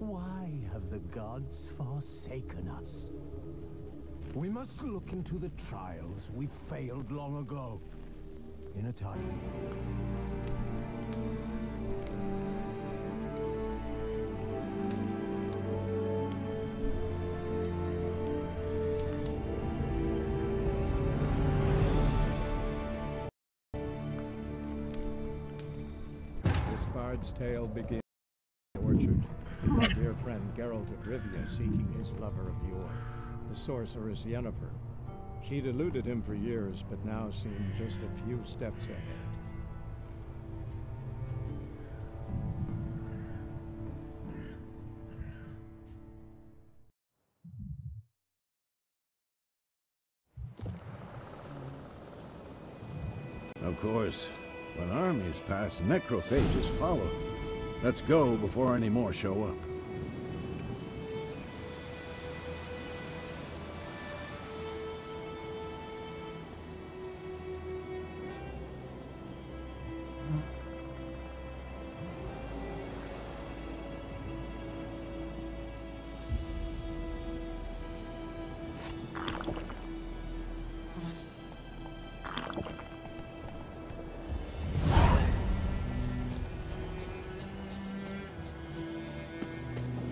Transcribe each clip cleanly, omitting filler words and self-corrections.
Why have the gods forsaken us? We must look into the trials we failed long ago. In a time... This bard's tale begins in the orchard, with my dear friend Geralt of Rivia seeking his lover of yore, the sorceress Yennefer. She'd eluded him for years, but now seemed just a few steps ahead. Of course, when armies pass, necrophages follow. Let's go before any more show up.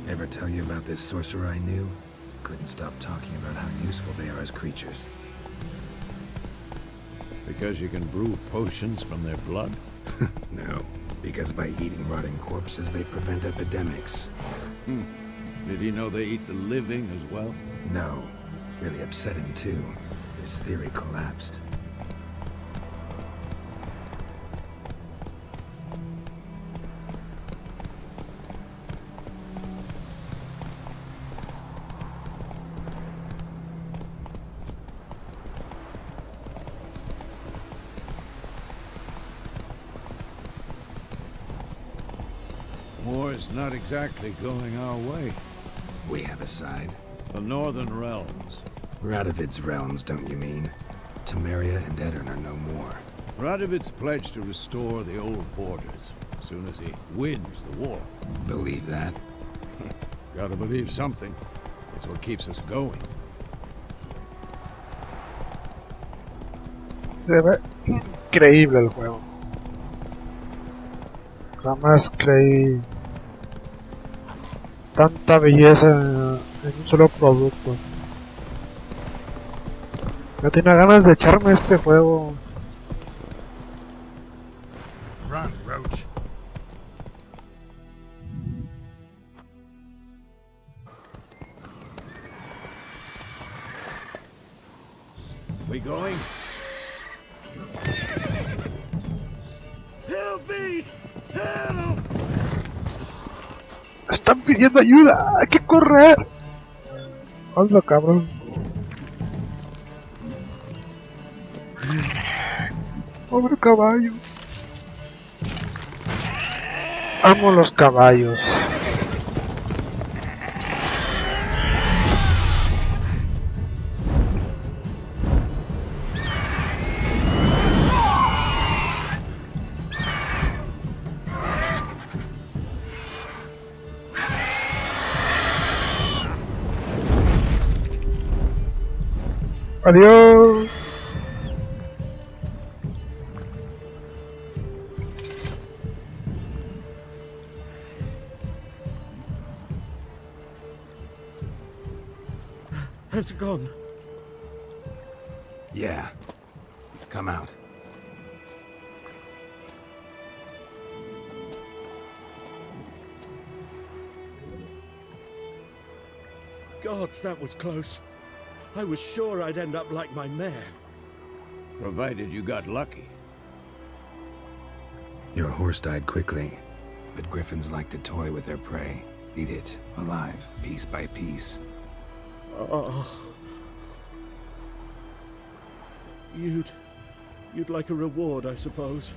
Ever tell you about this sorcerer I knew? Couldn't stop talking about how useful they are as creatures. Because you can brew potions from their blood? No, because by eating rotting corpses, they prevent epidemics. Did he know they eat the living as well? No, really upset him too. His theory collapsed. War's not exactly going our way. We have a side. The Northern Realms. Radovid's realms, don't you mean? Temeria and Edirn are no more. Radovid's pledged to restore the old borders as soon as he wins the war. Believe that? Gotta believe something. It's what keeps us going. Se ve increíble el juego. Jamás creí tanta belleza en un solo producto. Yo tenía ganas de echarme este juego. Run, Roach. We going? Help me! Help! Están pidiendo ayuda. Hay que correr. Hazlo, cabrón. Pobre caballo. Amo los caballos. Adiós. Has it gone? Yeah. Come out. Gods, that was close. I was sure I'd end up like my mare. Provided you got lucky. Your horse died quickly, but griffins like to toy with their prey. Eat it, alive, piece by piece. Oh. You'd like a reward, I suppose.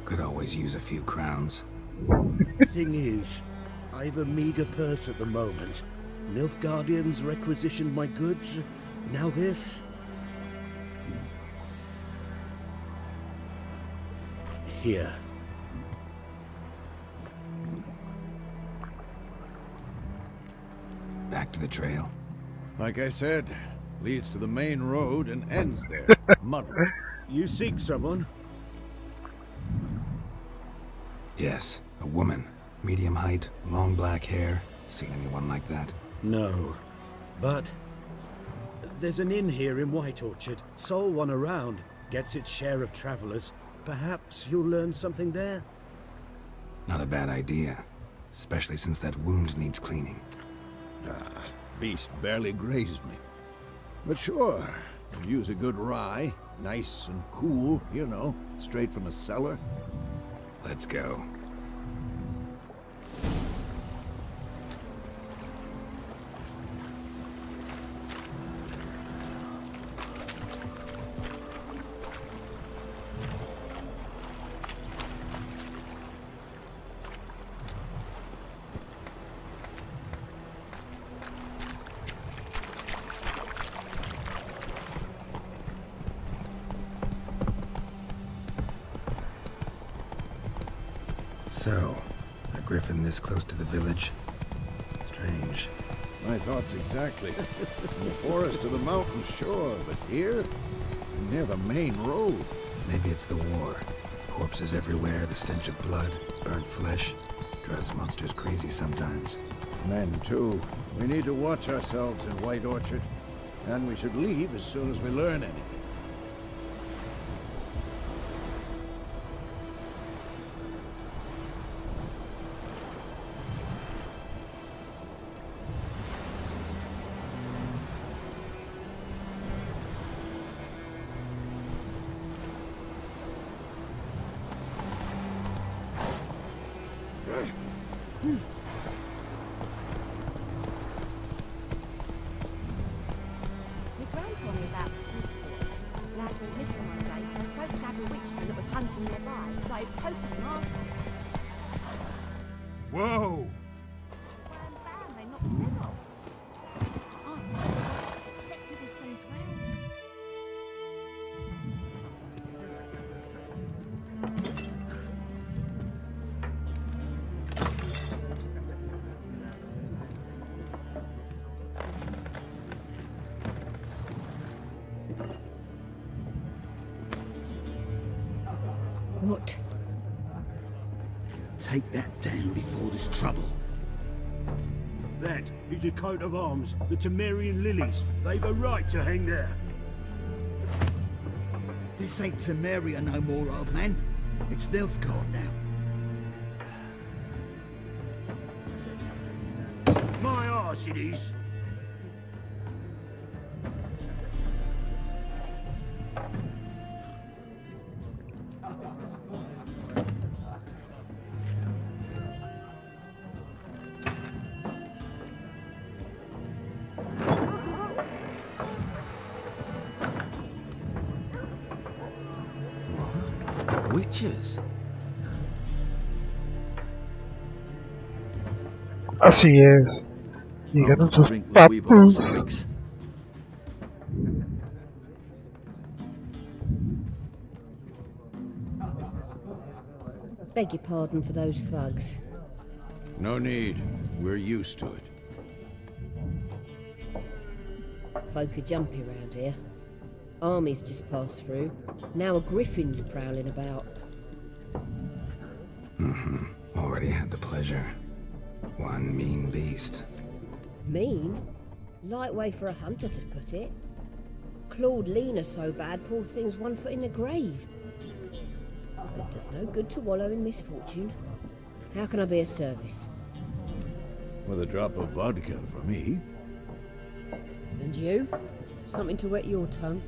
Could always use a few crowns. Thing is, I've a meager purse at the moment. Nilfgaardians requisitioned my goods. Now this. Here. Back to the trail. Like I said, leads to the main road and ends there. Muddled. You seek someone? Yes, a woman. Medium height, long black hair. Seen anyone like that? No. But there's an inn here in White Orchard. Sole one around. Gets its share of travelers. Perhaps you'll learn something there? Not a bad idea. Especially since that wound needs cleaning. Beast barely grazed me. But sure, could use a good rye. Nice and cool, you know, straight from a cellar. Let's go. So, a griffin this close to the village? Strange. My thoughts exactly. In the forest or the mountains, sure, but here? Near the main road. Maybe it's the war. Corpses everywhere, the stench of blood, burnt flesh. Drives monsters crazy sometimes. Men, too. We need to watch ourselves in White Orchard. And we should leave as soon as we learn anything. Whoa! They knocked his head off. Oh, set to be some drown. What? Take that down before there's trouble. That is a coat of arms, the Temerian lilies. They've a right to hang there. This ain't Temeria no more, old man. It's Nilfgaard now. My arse it is. Witches. Así es. Llegaron sus papus. Beg your pardon for those thugs. No need. We're used to it. Folk are jumpy round here. Armies just passed through. Now a griffin's prowling about. Already had the pleasure. One mean beast. Mean? Light way for a hunter to put it. Clawed Lena so bad, poor thing's 1 foot in the grave. It does no good to wallow in misfortune. How can I be of service? With a drop of vodka for me. And you? Something to wet your tongue?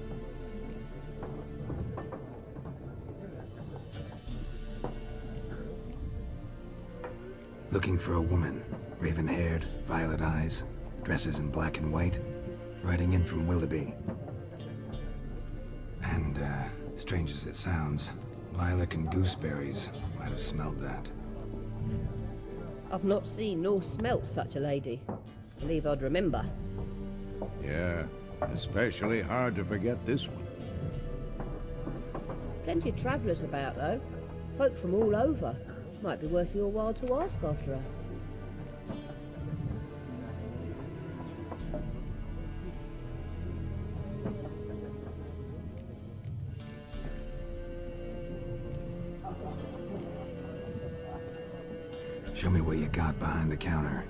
Looking for a woman. Raven-haired, violet eyes, dresses in black and white. Riding in from Willoughby. And, strange as it sounds, lilac and gooseberries might have smelled that. I've not seen nor smelt such a lady. Believe I'd remember. Yeah, especially hard to forget this one. Plenty of travellers about, though. Folk from all over. Might be worth your while to ask after her. Show me what you got behind the counter.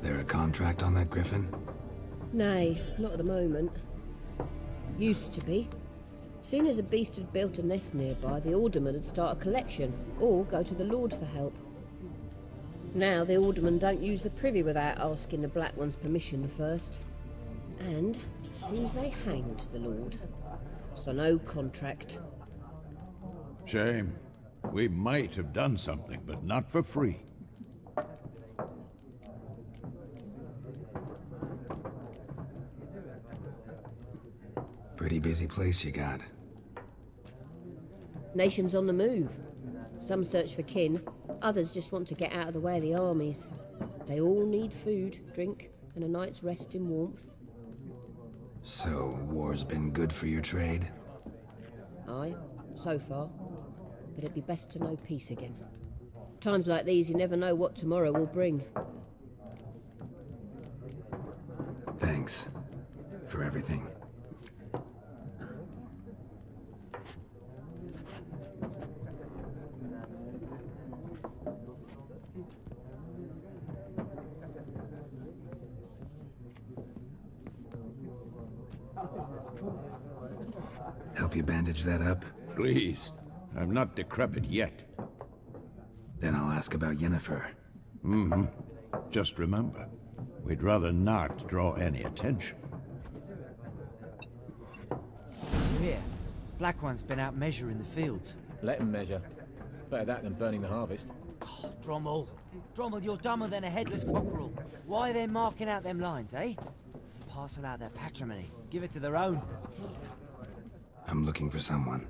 There a contract on that griffin? Nay, not at the moment. Used to be. Soon as a beast had built a nest nearby, the alderman would start a collection, or go to the Lord for help. Now the aldermen don't use the privy without asking the Black One's permission first. And seems they hanged the Lord. So no contract. Shame. We might have done something, but not for free. Pretty busy place you got. Nations on the move. Some search for kin, others just want to get out of the way of the armies. They all need food, drink, and a night's rest in warmth. So, war's been good for your trade? Aye, so far. But it'd be best to know peace again. Times like these, you never know what tomorrow will bring. Thanks for everything. Help you bandage that up? Please. I'm not decrepit yet. Then I'll ask about Yennefer. Mm-hmm. Just remember, we'd rather not draw any attention. Here, Black One's been out measuring the fields. Let him measure. Better that than burning the harvest. Oh, Drommel. Drommel, you're dumber than a headless cockerel. Why are they marking out them lines, eh? Parcel out their patrimony. Give it to their own. I'm looking for someone.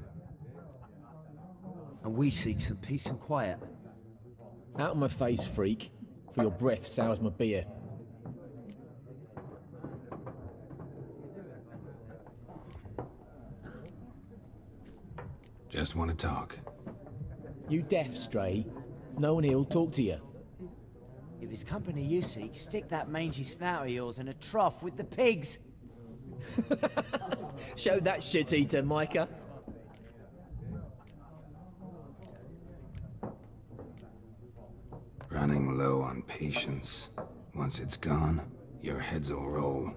And we seek some peace and quiet. Out of my face, freak. For your breath sours my beer. Just want to talk. You deaf, stray? No one here'll talk to you. If it's company you seek, stick that mangy snout of yours in a trough with the pigs. Show that shit-eater, Micah. Running low on patience. Once it's gone, your heads'll roll.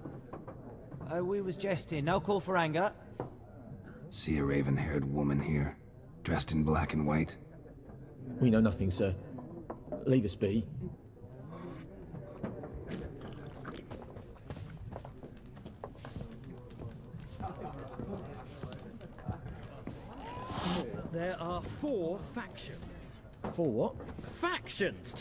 Oh, we was jesting. No call for anger. See a raven-haired woman here, dressed in black and white? We know nothing, sir. Leave us be. There are 4 factions. For what? Factions!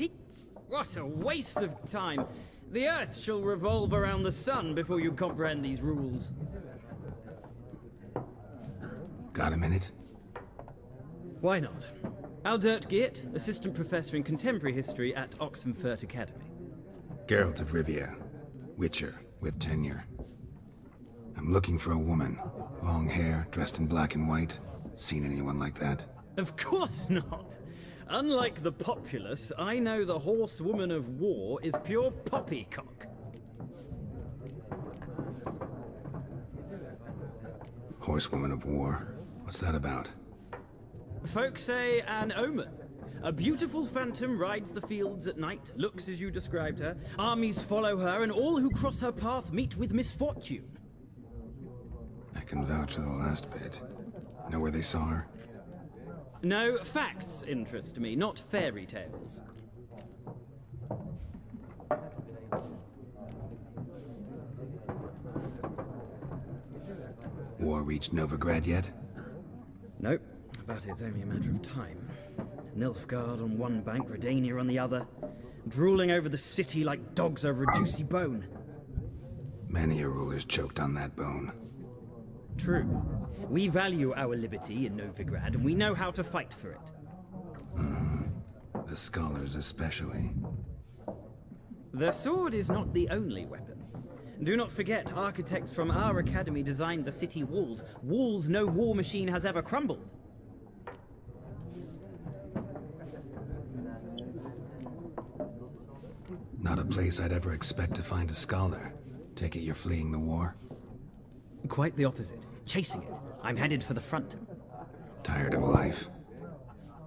What a waste of time! The Earth shall revolve around the sun before you comprehend these rules. Got a minute? Why not? Aldert Geert, Assistant Professor in Contemporary History at Oxenfurt Academy. Geralt of Rivia, Witcher, with tenure. I'm looking for a woman. Long hair, dressed in black and white. Seen anyone like that? Of course not! Unlike the populace, I know the horsewoman of war is pure poppycock. Horsewoman of war. What's that about? Folk say an omen. A beautiful phantom rides the fields at night, looks as you described her. Armies follow her, and all who cross her path meet with misfortune. I can vouch for the last bit. Know where they saw her? No, facts interest me, not fairy tales. War reached Novigrad yet? Nope, but it's only a matter of time. Nilfgaard on one bank, Redania on the other, drooling over the city like dogs over a juicy bone. Many a ruler's choked on that bone. True. We value our liberty in Novigrad, and we know how to fight for it. The scholars especially. The sword is not the only weapon. Do not forget, architects from our academy designed the city walls. Walls no war machine has ever crumbled. Not a place I'd ever expect to find a scholar. Take it you're fleeing the war? Quite the opposite. Chasing it. I'm headed for the front. Tired of life?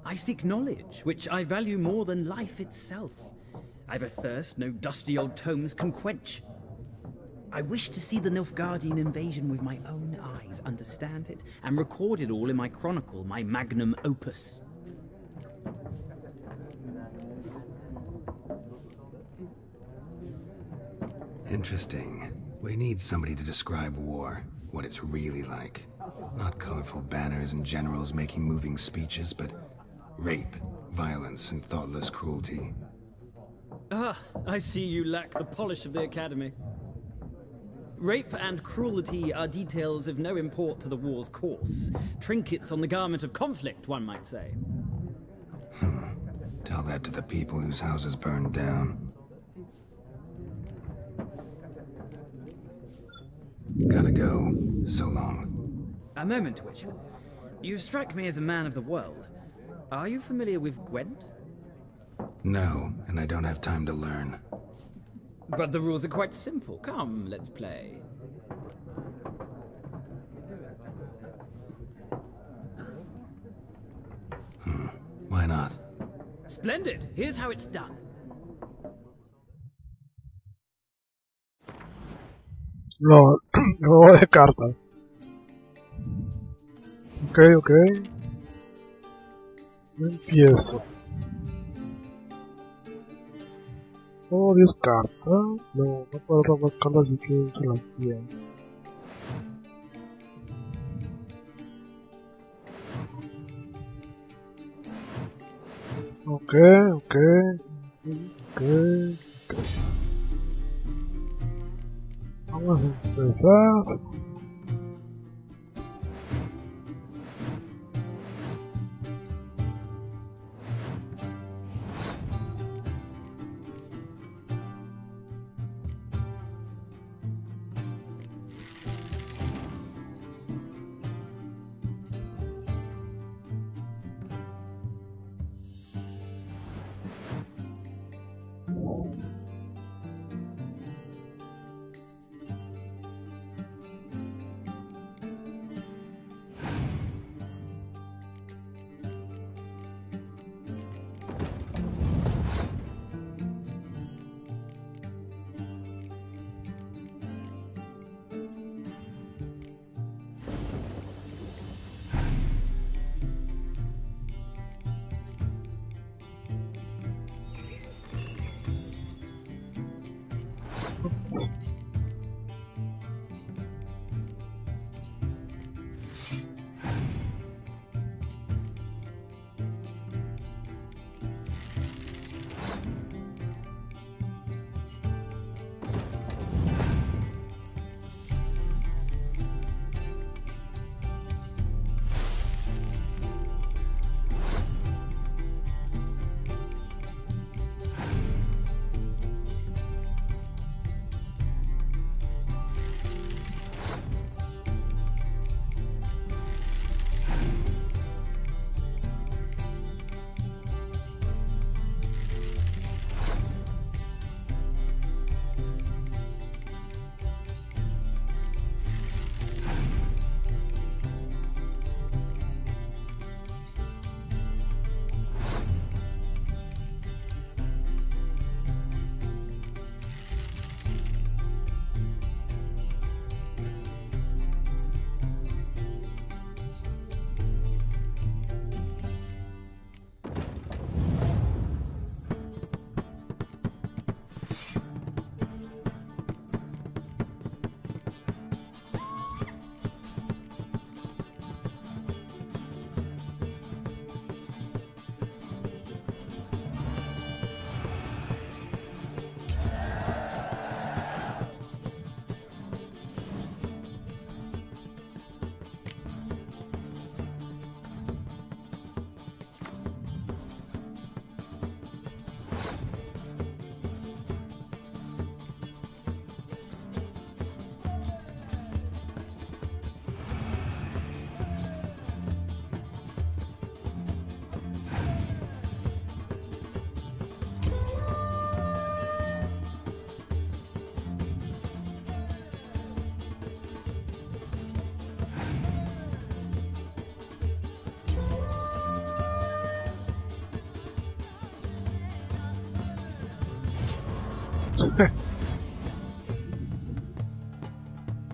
I seek knowledge, which I value more than life itself. I've a thirst no dusty old tomes can quench. I wish to see the Nilfgaardian invasion with my own eyes, understand it, and record it all in my chronicle, my magnum opus. Interesting. We need somebody to describe war, what it's really like. Not colorful banners and generals making moving speeches, but rape, violence, and thoughtless cruelty. Ah, I see you lack the polish of the academy. Rape and cruelty are details of no import to the war's course. Trinkets on the garment of conflict, one might say. Tell that to the people whose houses burned down. Gotta go. So long. A moment, Witcher. You strike me as a man of the world. Are you familiar with Gwent? No, and I don't have time to learn. But the rules are quite simple. Come, let's play. Why not? Splendid. Here's how it's done. No, juego de cartas. Ok. Empiezo. Oh, 10 cartas. No puedo robar cartas así que se las tiene. Ok. Vamos a empezar.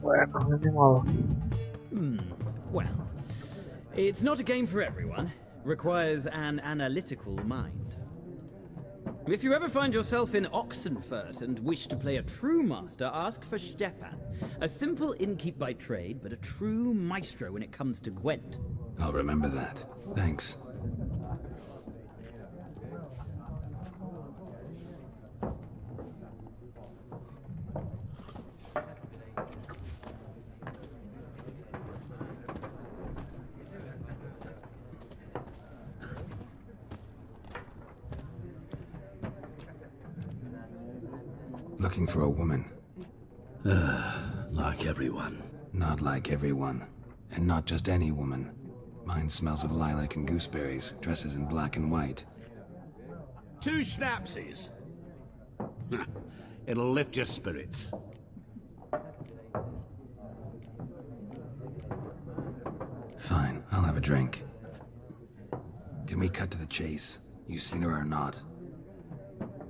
Bueno, ni modo. Well, it's not a game for everyone. Requires an analytical mind. If you ever find yourself in Oxenfurt and wish to play a true master, ask for Stepan. A simple innkeep by trade, but a true maestro when it comes to Gwent. I'll remember that. Thanks. Looking for a woman. Like everyone. Not like everyone. And not just any woman. Mine smells of lilac and gooseberries, dresses in black and white. 2 schnapsies. It'll lift your spirits. Fine, I'll have a drink. Can we cut to the chase? You seen her or not?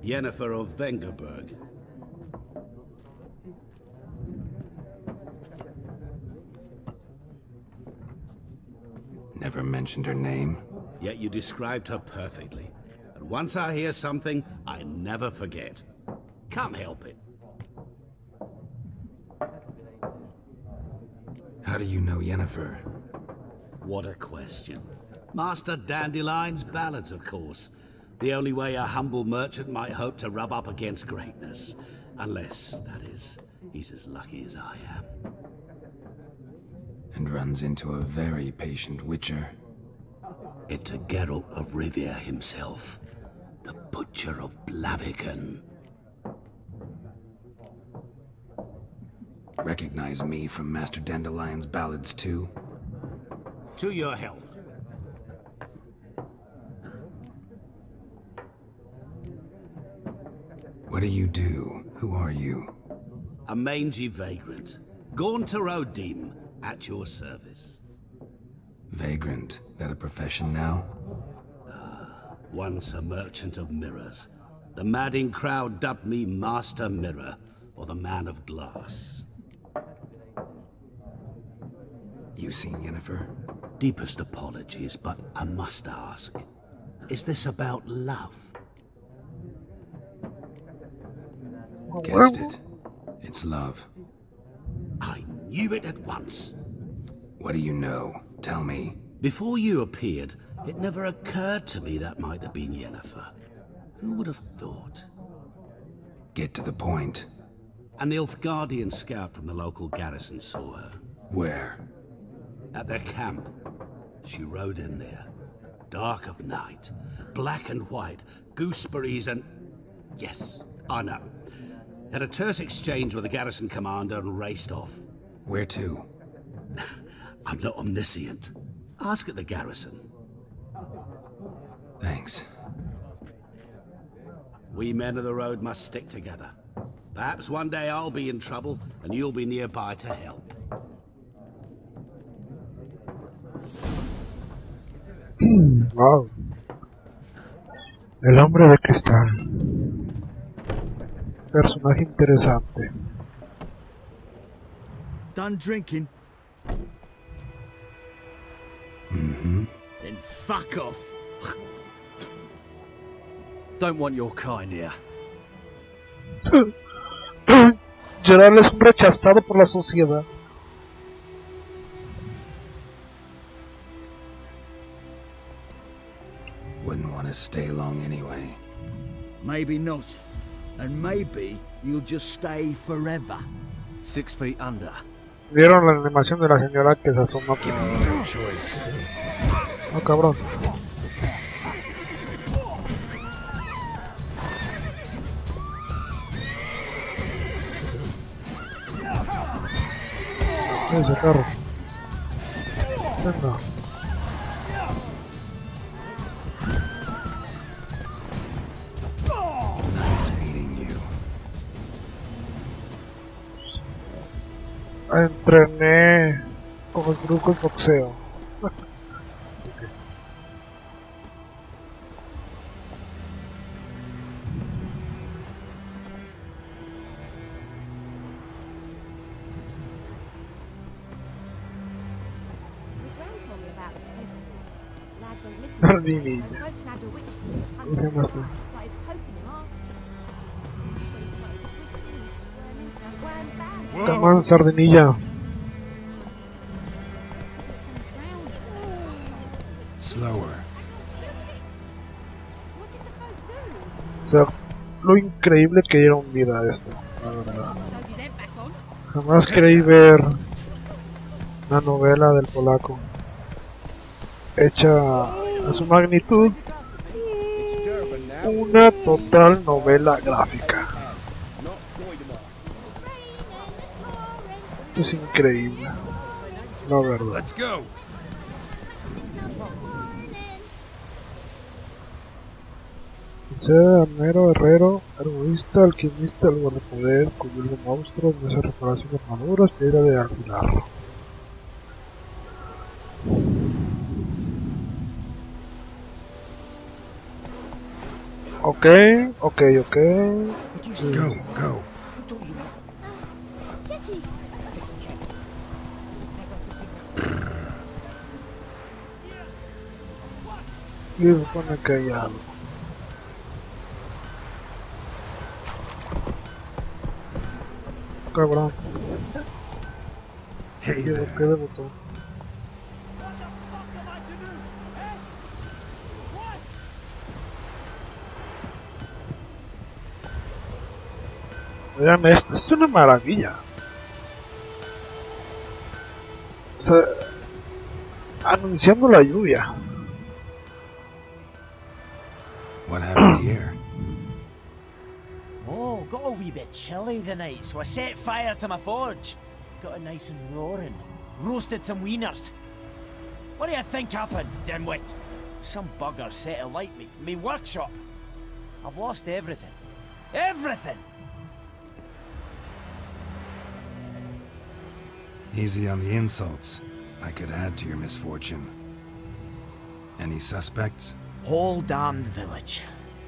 Yennefer of Vengerberg. Never mentioned her name. Yet you described her perfectly. And once I hear something, I never forget. Can't help it. How do you know Yennefer? What a question. Master Dandelion's ballads, of course. The only way a humble merchant might hope to rub up against greatness. Unless, that is, he's as lucky as I am. And runs into a very patient witcher. It's a Geralt of Rivia himself. The Butcher of Blaviken. Recognize me from Master Dandelion's ballads too? To your health. What do you do? Who are you? A mangy vagrant. Gaunter Odim, at your service. Vagrant. That a profession now? Once a merchant of mirrors. The madding crowd dubbed me Master Mirror, or the Man of Glass. You seen Yennefer? Deepest apologies, but I must ask. Is this about love? Guessed it. It's love. I knew it at once. What do you know? Tell me. Before you appeared, it never occurred to me that might have been Yennefer. Who would have thought? Get to the point. An Nilfgaardian scout from the local garrison saw her. Where? At their camp. She rode in there. Dark of night. Black and white. Gooseberries and... Yes, I know. Had a terse exchange with the garrison commander and raced off. Where to? I'm not omniscient. Ask at the garrison. Thanks. We men of the road must stick together. Perhaps one day I'll be in trouble and you'll be nearby to help. Wow. El hombre de cristal. Personaje interesante. Done drinking? Mm-hmm. Then fuck off. Don't want your kind here. Gerald es un rechazado por la sociedad. Wouldn't want to stay long anyway. Maybe not. And maybe you'll just stay forever. 6 feet under. ¿Vieron la animación de la señora que se asoma? Oh, cabrón. Ese carro. Venga. Nice meeting you. Entrené con el grupo de boxeo. Sardinilla. ¿Cómo se llama esto? Come on, Sardinilla. Slower. O sea, lo increíble que dieron vida a esto, la verdad. Jamás creí ver una novela del polaco hecha a su magnitud, una total novela gráfica. Esto es increíble, la verdad. Sea armero, herrero, arborista, alquimista, lugar de poder, cubrir de monstruos, mesa de reparación de armaduras, piedra de afilar. Ok. Go, go. Y se supone que hay algo. Cabrón. Hey ¿Qué there. de botón? Vean esto, es una maravilla. O sea, anunciando la lluvia. What happened here? Oh, got a wee bit chilly the night, so I set fire to my forge. Got it nice and roaring. Roasted some wieners. What do you think happened, dimwit? Some bugger set alight me workshop. I've lost everything. Everything! Easy on the insults. I could add to your misfortune. Any suspects? Whole damned village.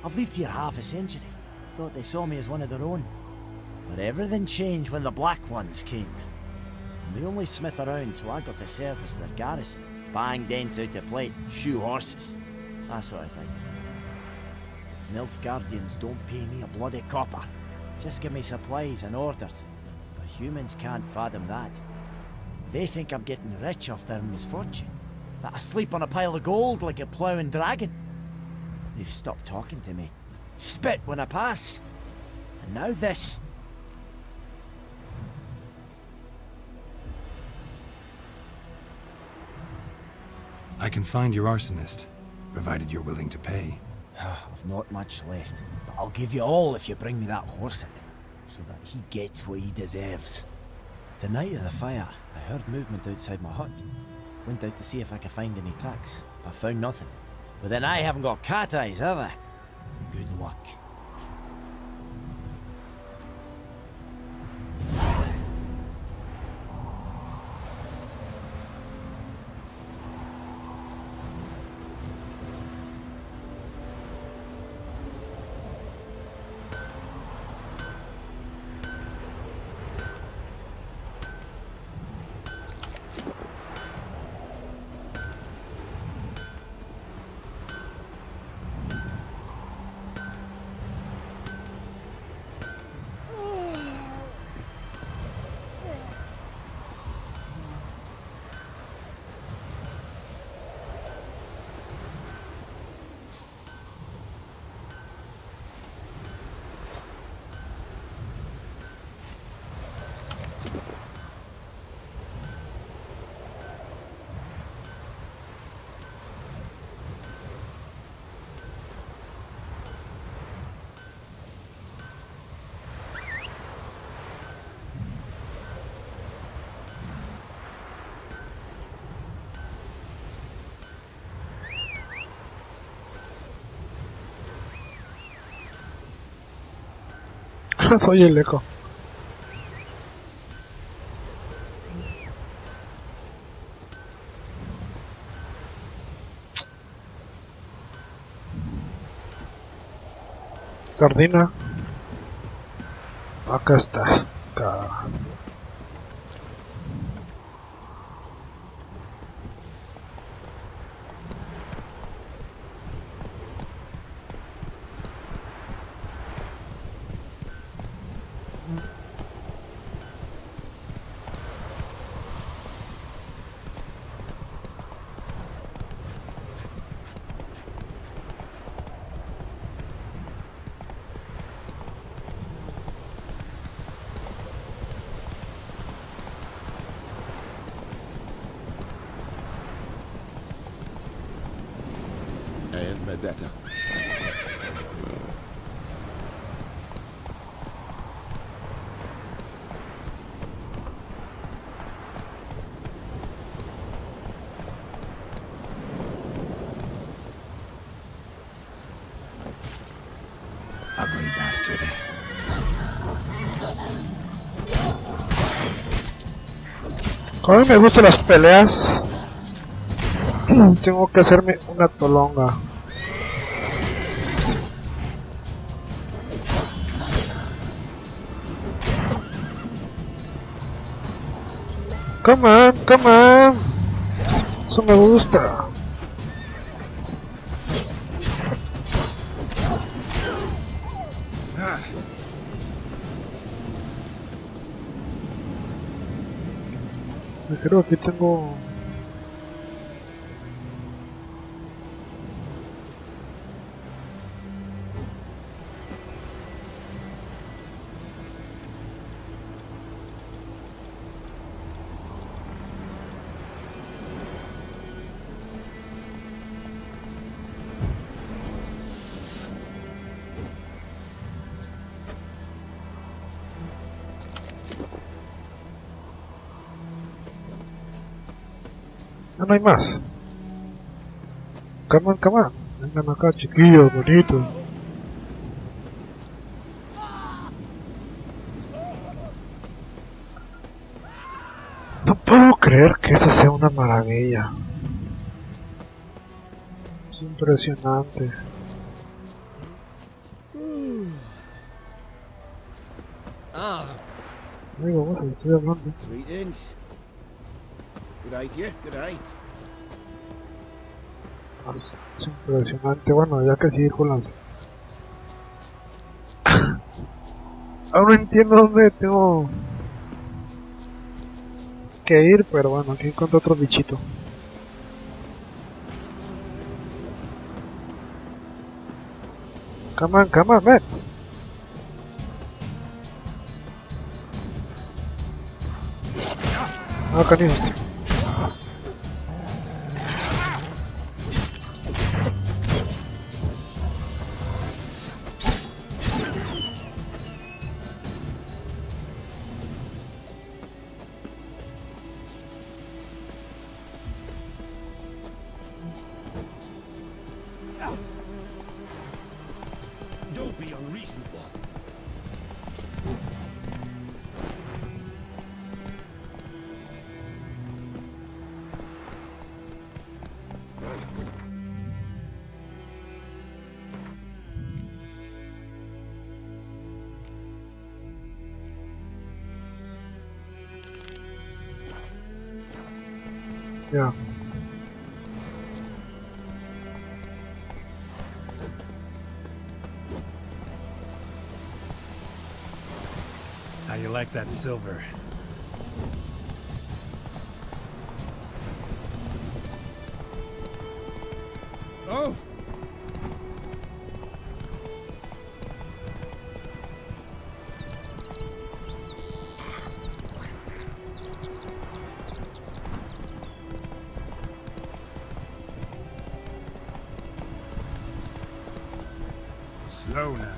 I've lived here half a century. Thought they saw me as one of their own. But everything changed when the Black Ones came. And they only smith around, so I got to service their garrison. Bang dents out of plate, shoe horses. That sort of thing. Nilfgaardians don't pay me a bloody copper. Just give me supplies and orders. But humans can't fathom that. They think I'm getting rich off their misfortune. That I sleep on a pile of gold like a ploughing dragon. They've stopped talking to me. Spit when I pass. And now this. I can find your arsonist, provided you're willing to pay. I've not much left, but I'll give you all if you bring me that horse in, so that he gets what he deserves. The night of the fire, I heard movement outside my hut. Went out to see if I could find any tracks. I found nothing. But then I haven't got cat eyes, have I? Good luck. Soy el eco. Sardina. Acá estás. Acá. vendetta. Ugly bastard. Como a mí me gustan las peleas, tengo que hacerme una tolonga. Come on, come on. Eso me gusta. Creo que aquí tengo... No hay más. Come on, come on. Vengan acá, chiquillos, bonitos. No puedo creer que eso sea una maravilla. Es impresionante. Amigo, vos estoy hablando. Greetings. Good day to you, good day. Es impresionante. Bueno, ya que sí con las... Aún no entiendo dónde tengo que ir, pero bueno, aquí encuentro otro bichito. Come on, man. No, canijo. Don't be unreasonable. Yeah. How you like that silver? Oh! Slow now.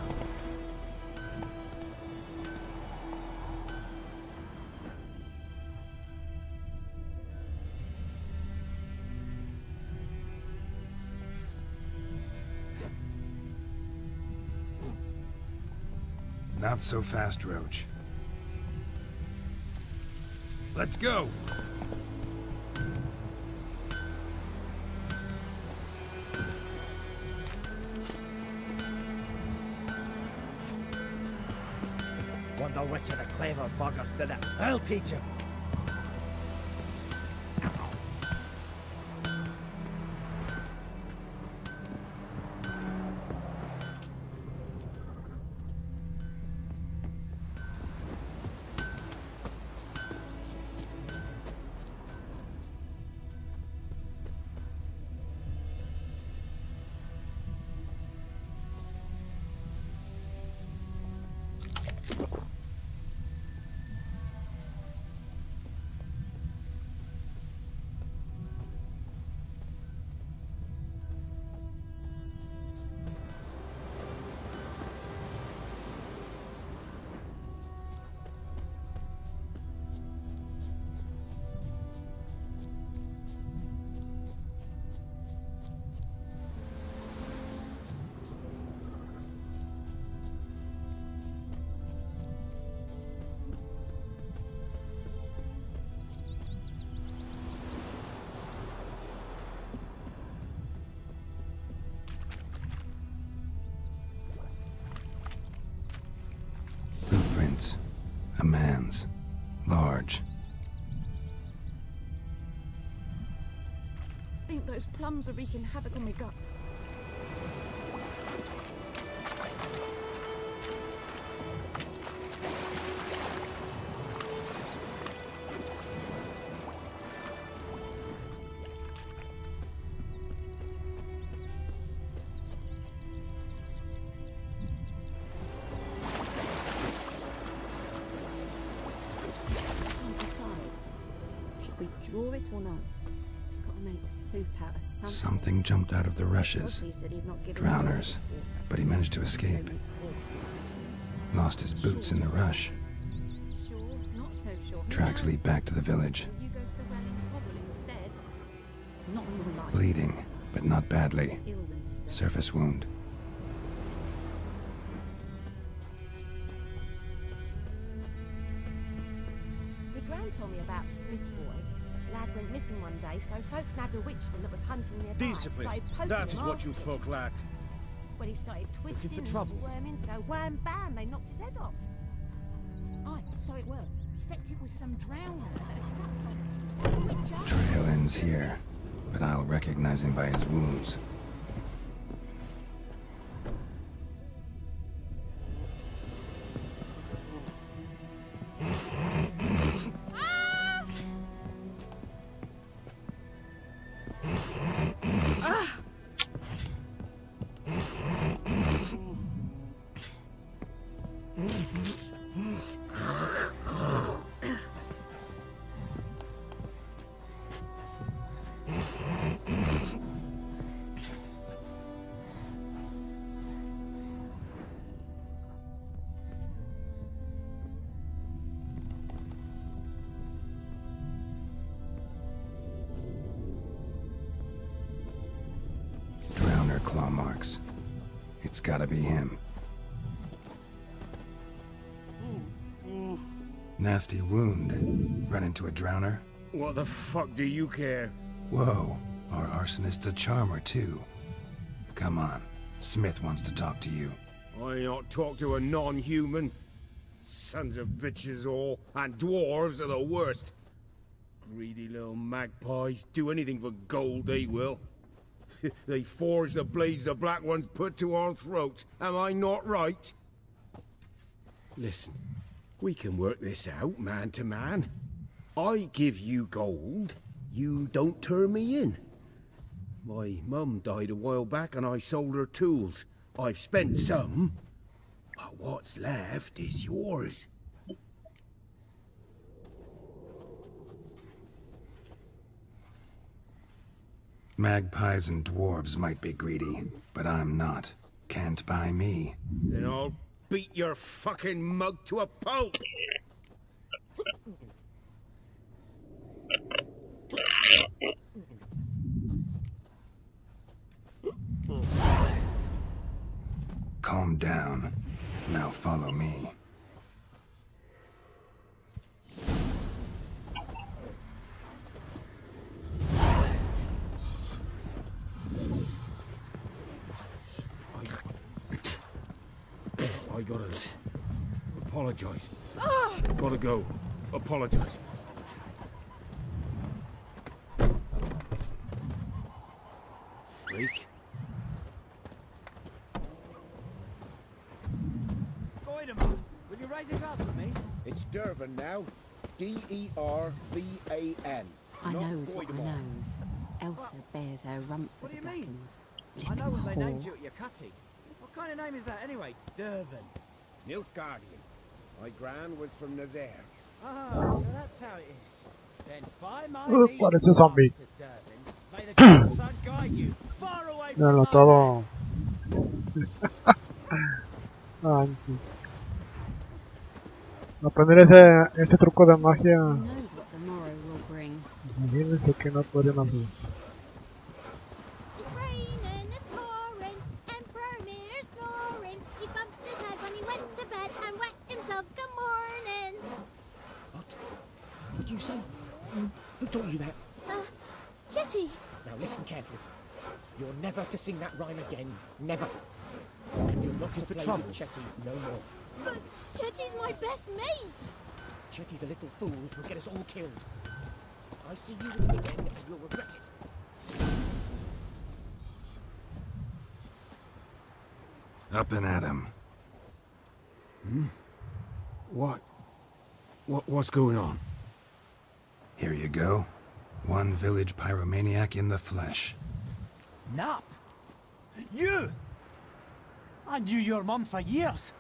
Not so fast, Roach. Let's go. Wonder which of the clever buggers did it. I'll teach him. boots. A man's. Large. I think those plums are wreaking havoc on my gut. Draw it or not? Gotta make soup out of something. Something jumped out of the rushes. Drowners. But he managed to escape. Lost his boots in the rush. Sure, not so sure. Tracks lead back to the village. Will you go to the well in Hovel instead? Not on your life. Bleeding, but not badly. Surface wound. The Gran told me about the Smith's boy. Lad went missing one day, so folk nabbed a witchman that was hunting nearby. Discipline. That is what you folk lack. Well, he started twisting and squirming, so wham bam, they knocked his head off. Aye, so it were. Except it was some drowner that had sapped on him. Which Trail ends here, but I'll recognize him by his wounds. Claw marks. It's gotta be him. Nasty wound. Run into a drowner? What the fuck do you care? Whoa, our arsonist's a charmer too. Come on, Smith wants to talk to you. I ain't not talk to a non-human. Sons of bitches all, and dwarves are the worst. Greedy little magpies, do anything for gold they will. They forge the blades the black ones put to our throats. Am I not right? Listen, we can work this out man to man. I give you gold, you don't turn me in. My mum died a while back and I sold her tools. I've spent some, but what's left is yours. Magpies and dwarves might be greedy, but I'm not. Can't buy me. Then I'll beat your fucking mug to a pulp! Calm down. Now follow me. I gotta apologize. Gotta go. Apologize. Freak. Goideman, will you raise a glass with me? It's Dervan now. D-E-R-V-A-N. I knows what I knows. Elsa bears her rump for the Blackens. I know what they named you at your cutting. What kind of name is that anyway? Dervan. Nilfgaardian. My gran was from Nazaire. Ah, so that's how it is. Then by my Parece zombie. may the good sun guide you far away from Míralo todo. Ay, pues. Aprender ese truco de magia. Imagínense que no podrían hacer. It's raining, it's pouring, Emperor Mirror snoring. He bumped his head when he went to bed and wet himself good morning. What? What did you say? Who taught you that? Chetty. Now listen carefully. You're never to sing that rhyme again. Never. And you're not to play with Chetty no more. But Chetty's my best mate. Chetty's a little fool who'll get us all killed. I see you with him again and you'll regret it. Up and at him. What's going on? Here you go. One village pyromaniac in the flesh. Nap? You? I knew your mum for years.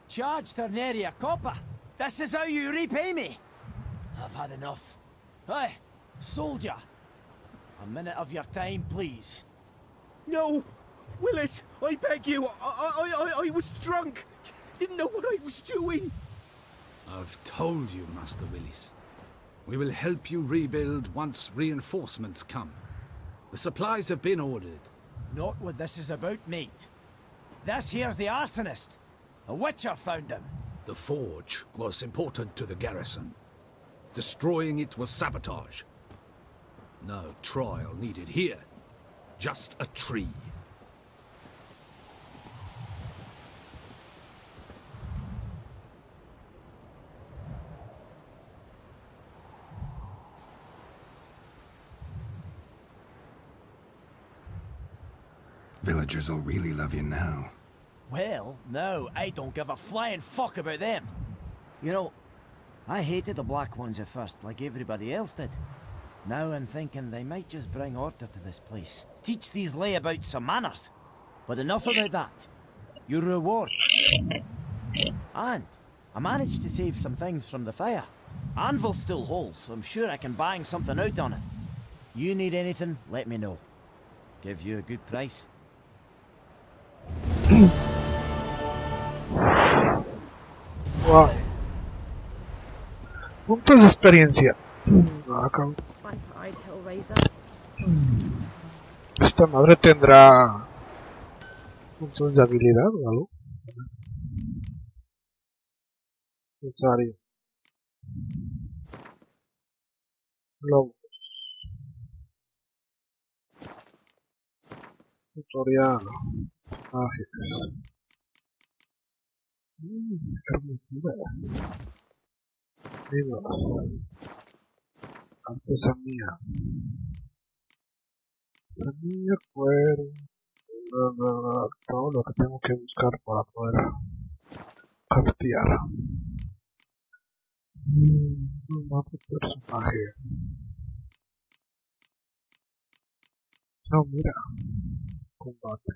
Charged her nary a copper. This is how you repay me. I've had enough. Hey, soldier. A minute of your time, please. No! Willis, I beg you. I was drunk. Didn't know what I was doing. I've told you, Master Willis. We will help you rebuild once reinforcements come. The supplies have been ordered. Not what this is about, mate. This here's the arsonist. A witcher found him. The forge was important to the garrison. Destroying it was sabotage. No trial needed here. Just a tree. Villagers will really love you now. Well, no, I don't give a flying fuck about them. You know, I hated the Black Ones at first, like everybody else did. Now I'm thinking they might just bring order to this place. Teach these layabouts some manners. But enough about that. Your reward. And I managed to save some things from the fire. Anvil's still whole, so I'm sure I can bang something out on it. You need anything, let me know. Give you a good price. Wow. Puntos de experiencia. Acá. Biped Hellraiser. Esta madre tendrá puntos de habilidad o algo. Usuario. Lobos. Tutorial. Mágicas. Qué hermosura. Mira. Artesanía. Artesanía, cuero. Todo lo que tengo que buscar para poder craftear. Un mapa de personaje. No, mira. Combate.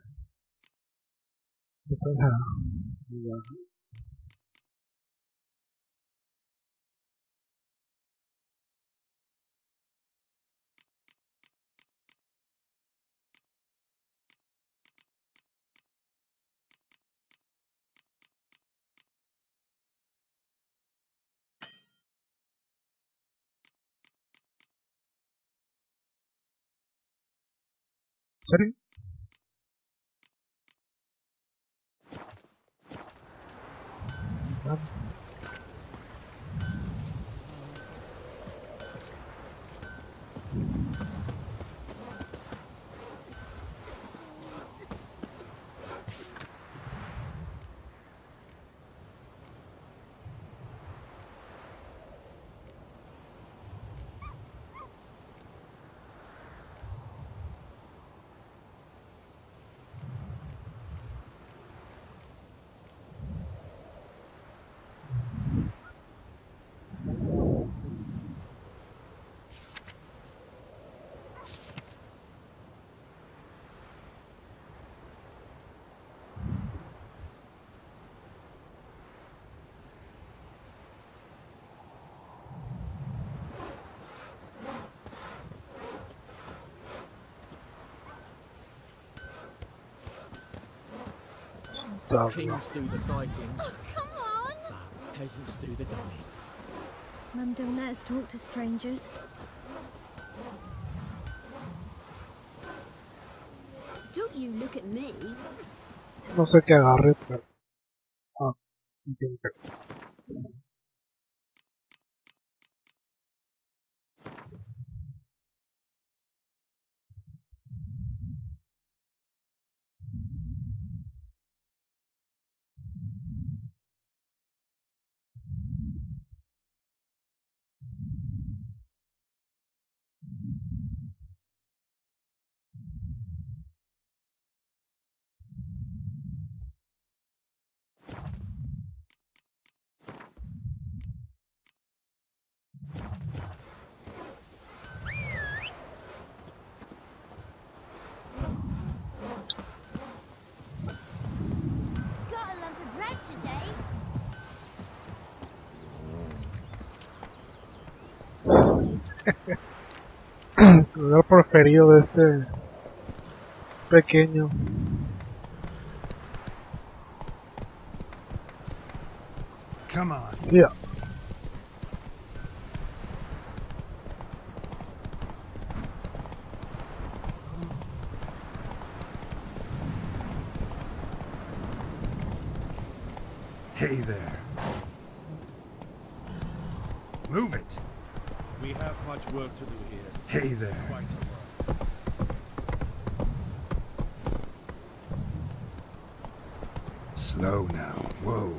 Mira. ¿Serio? Kings do the fighting. Oh, come on! Peasants do the dying. Mum don't let us talk to strangers. Don't you look at me. No sé qué agarre, pero... Ah, entiendo. su lugar preferido de este pequeño. Come on. Yeah. Hey there. Move it. We have much work to do here. Hey there. Quite a lot. Slow now. Whoa.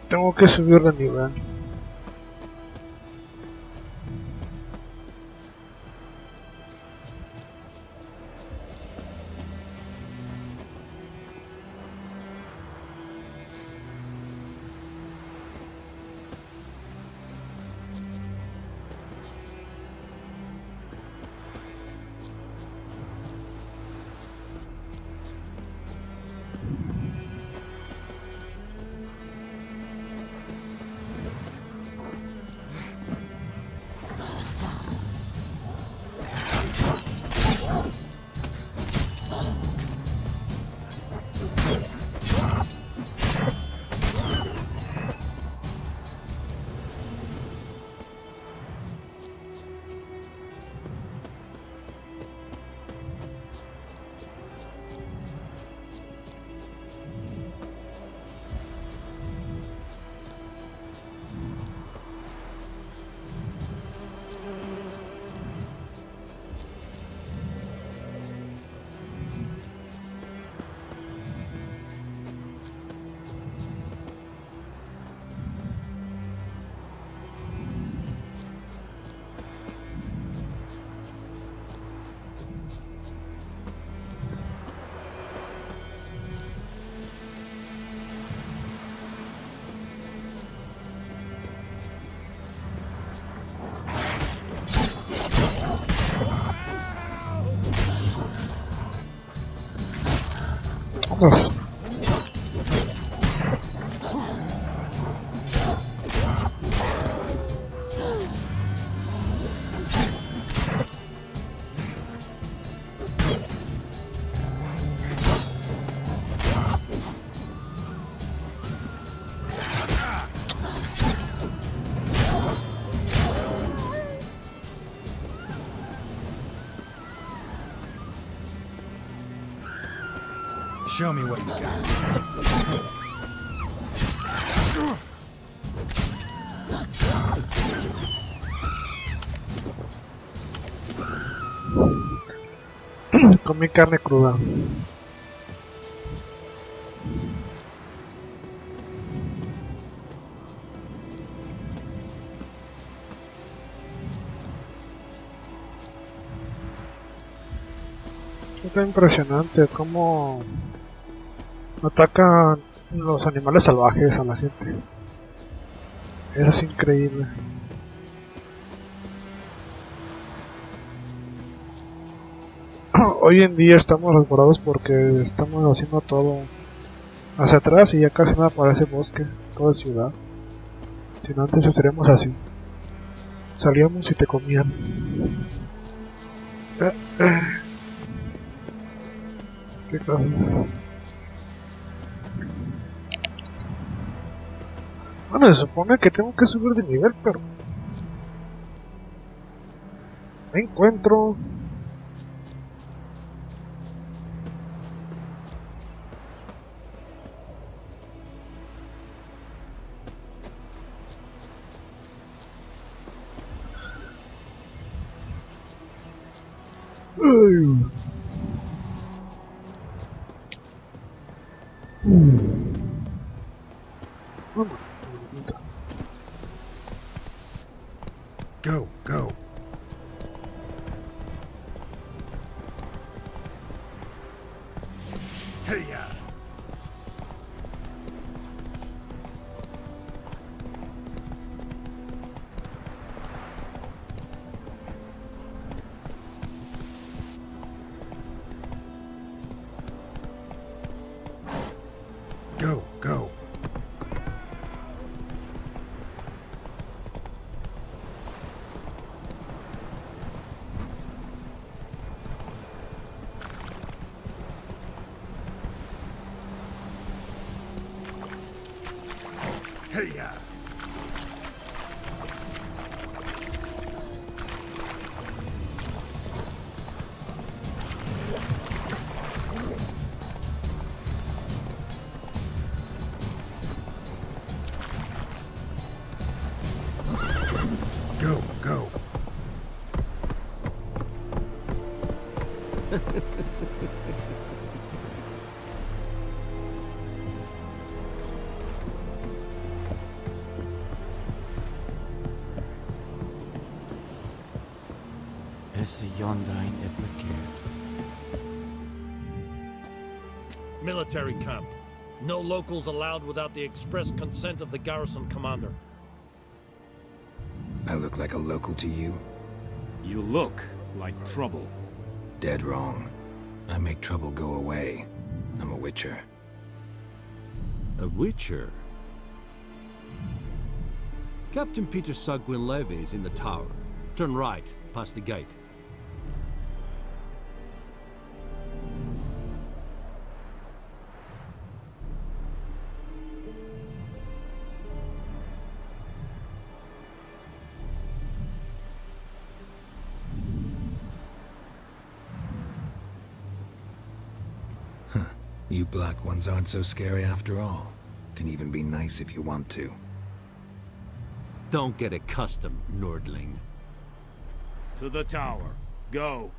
Tengo que subir de nivel. Vamos. Show me what you got. Comí carne cruda. Está impresionante cómo atacan los animales salvajes a la gente. Eso es increíble. Hoy en día estamos resguardados porque estamos haciendo todo hacia atrás y ya casi nada parece bosque, toda ciudad. Si no, antes estaríamos así. Salíamos y te comían. ¿Qué cosa? Bueno, se supone que tengo que subir de nivel, pero me encuentro. Go, go. Hey-ya! Go, go. Hey-ya! Go, go. Is yonder ein Military camp. No locals allowed without the express consent of the garrison commander. I look like a local to you? You look like trouble. Dead wrong. I make trouble go away. I'm a witcher. A witcher? Captain Peter Sagwin Levy is in the tower. Turn right, past the gate. You black ones aren't so scary after all. Can even be nice if you want to. Don't get accustomed, Nordling. To the tower. Go.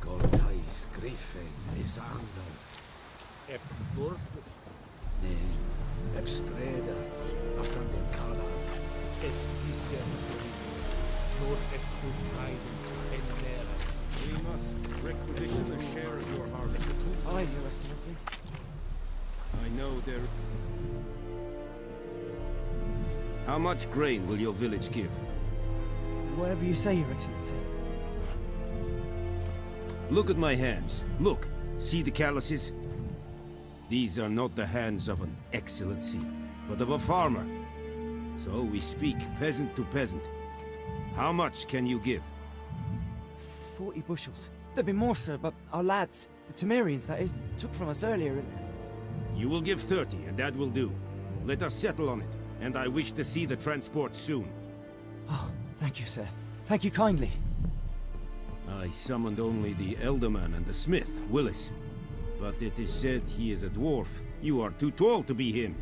Goltais griffin pesando. Ep burpus. Ne. Ep streda. Asanden kala. Esticia. Nor est We must requisition a share of your harvest. Aye, Your Excellency. I know there... How much grain will your village give? Whatever you say, Your Excellency. Look at my hands. Look. See the calluses? These are not the hands of an excellency, but of a farmer. So we speak peasant to peasant. How much can you give? 40 bushels. There'd be more, sir, but our lads, the Temerians, that is, took from us earlier and... You will give 30, and that will do. Let us settle on it, and I wish to see the transport soon. Oh, thank you, sir. Thank you kindly. I summoned only the Elderman and the smith, Willis. But it is said he is a dwarf. You are too tall to be him.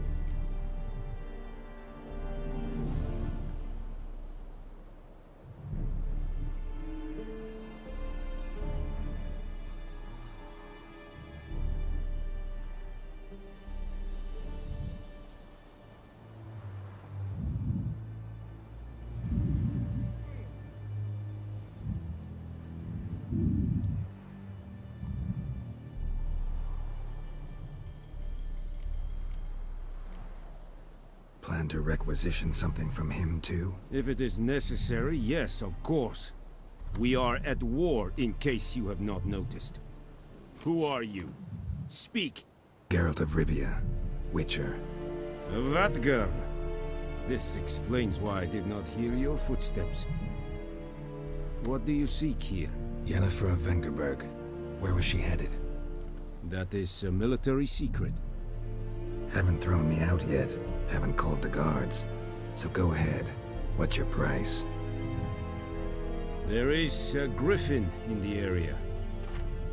Plan to requisition something from him, too? If it is necessary, yes, of course. We are at war, in case you have not noticed. Who are you? Speak! Geralt of Rivia, Witcher. Vatgern! This explains why I did not hear your footsteps. What do you seek here? Yennefer of Vengerberg. Where was she headed? That is a military secret. Haven't thrown me out yet. Haven't called the guards. So go ahead. What's your price? There is a griffin in the area.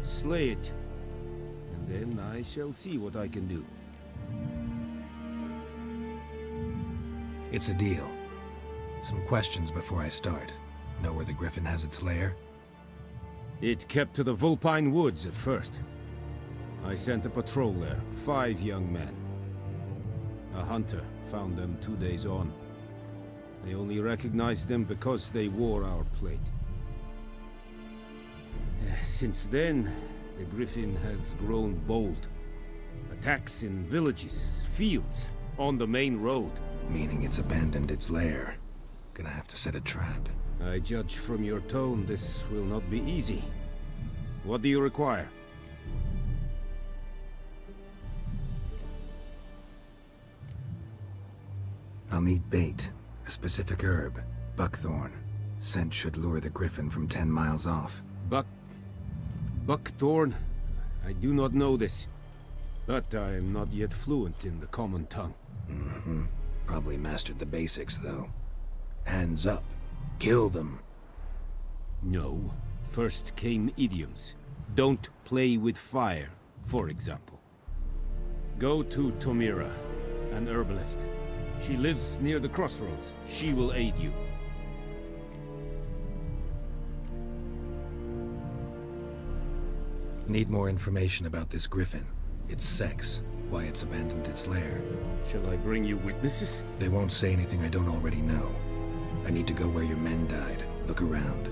Slay it. And then I shall see what I can do. It's a deal. Some questions before I start. Know where the griffin has its lair? It kept to the Vulpine Woods at first. I sent a patrol there, 5 young men. A hunter found them 2 days on. They only recognized them because they wore our plate. Since then, the griffin has grown bold. Attacks in villages, fields, on the main road. Meaning it's abandoned its lair. Gonna have to set a trap. I judge from your tone this will not be easy. What do you require? I'll need bait, a specific herb, buckthorn. Scent should lure the griffin from 10 miles off. Buckthorn? I do not know this. But I am not yet fluent in the common tongue. Mm-hmm. Probably mastered the basics, though. Hands up. Kill them. No. First came idioms. Don't play with fire, for example. Go to Tomira, an herbalist. She lives near the crossroads. She will aid you. Need more information about this griffin. Its sex, why it's abandoned its lair. Shall I bring you witnesses? They won't say anything I don't already know. I need to go where your men died. Look around.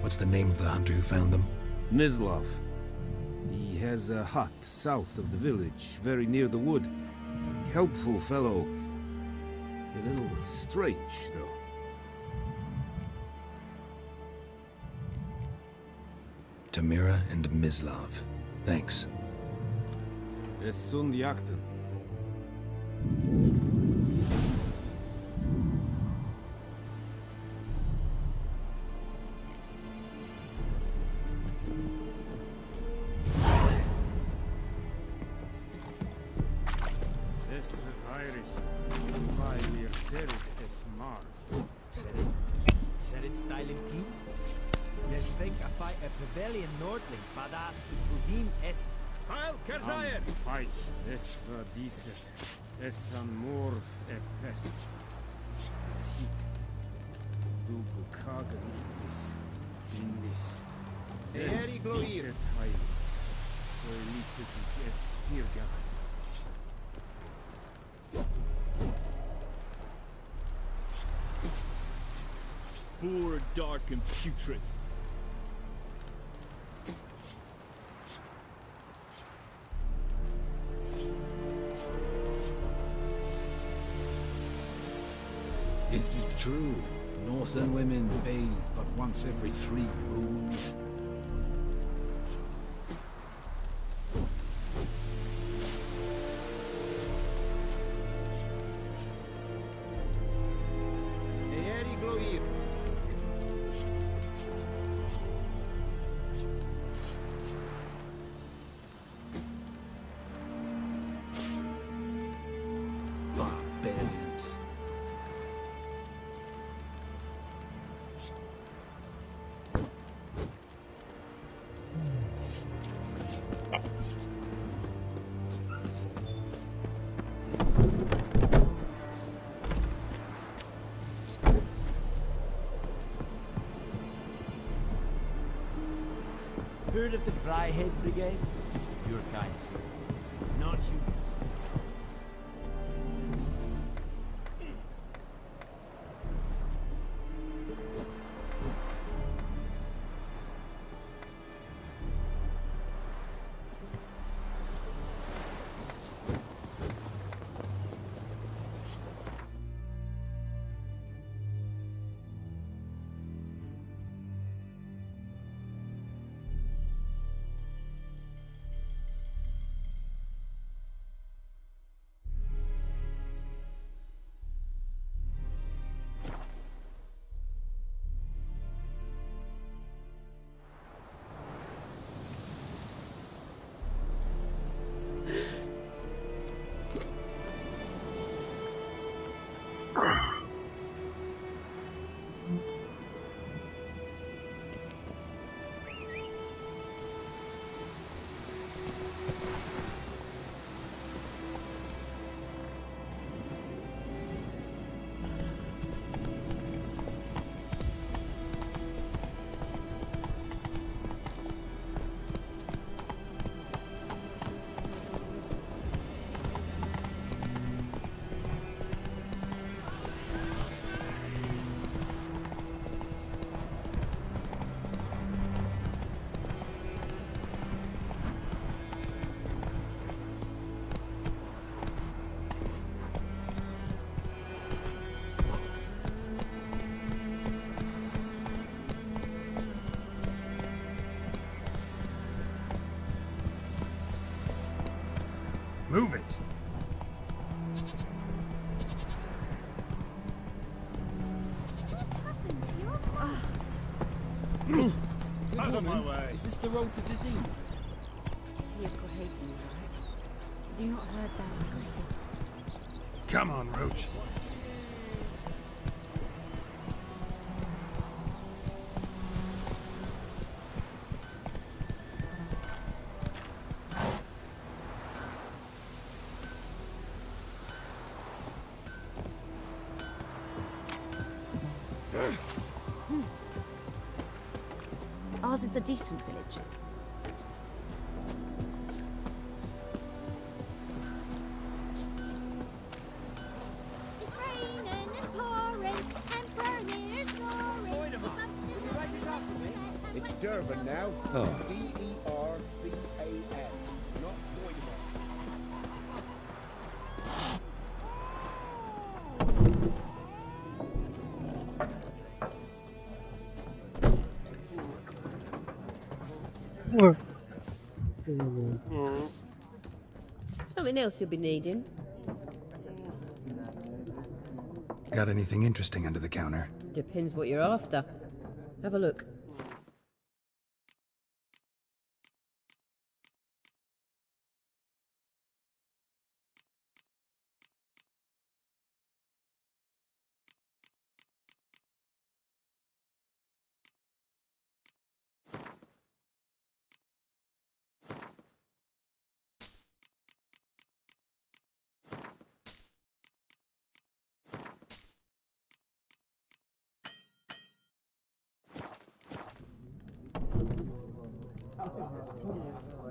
What's the name of the hunter who found them? Mislav. He has a hut south of the village, very near the wood. Helpful fellow. A little strange, though. Tomira and Mislav. Thanks. Es sunt jakten. Es Irish. Weil Serit es Marv. Serit styling king? Les think I fight a pavilion nordling, badass Truvin es Heil Kerzayer! Fight. Es war dieser. Es an Morv pest. Es hit. Du Bukagen in this. Eri gloir. Heil. Verliebte es Viergach. Poor, dark, and putrid. Is it true? Northern women bathe but once every 3 moons. Eri gloir. Barbarians. Heard of the Fryhead Brigade? Your kind, sir. Non-humans. Move it. Out of my way. Is this the road to Vizine? To your grave, you right? Have you not heard that, Griffin? Come on, Roach. Ours is a decent village. It's raining and pouring and burning and snoring. It's Durban now. Oh. D-E-R-V-A-N. Not Doiman. Something else you'll be needing? Got anything interesting under the counter? Depends what you're after. Have a look.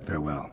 Farewell.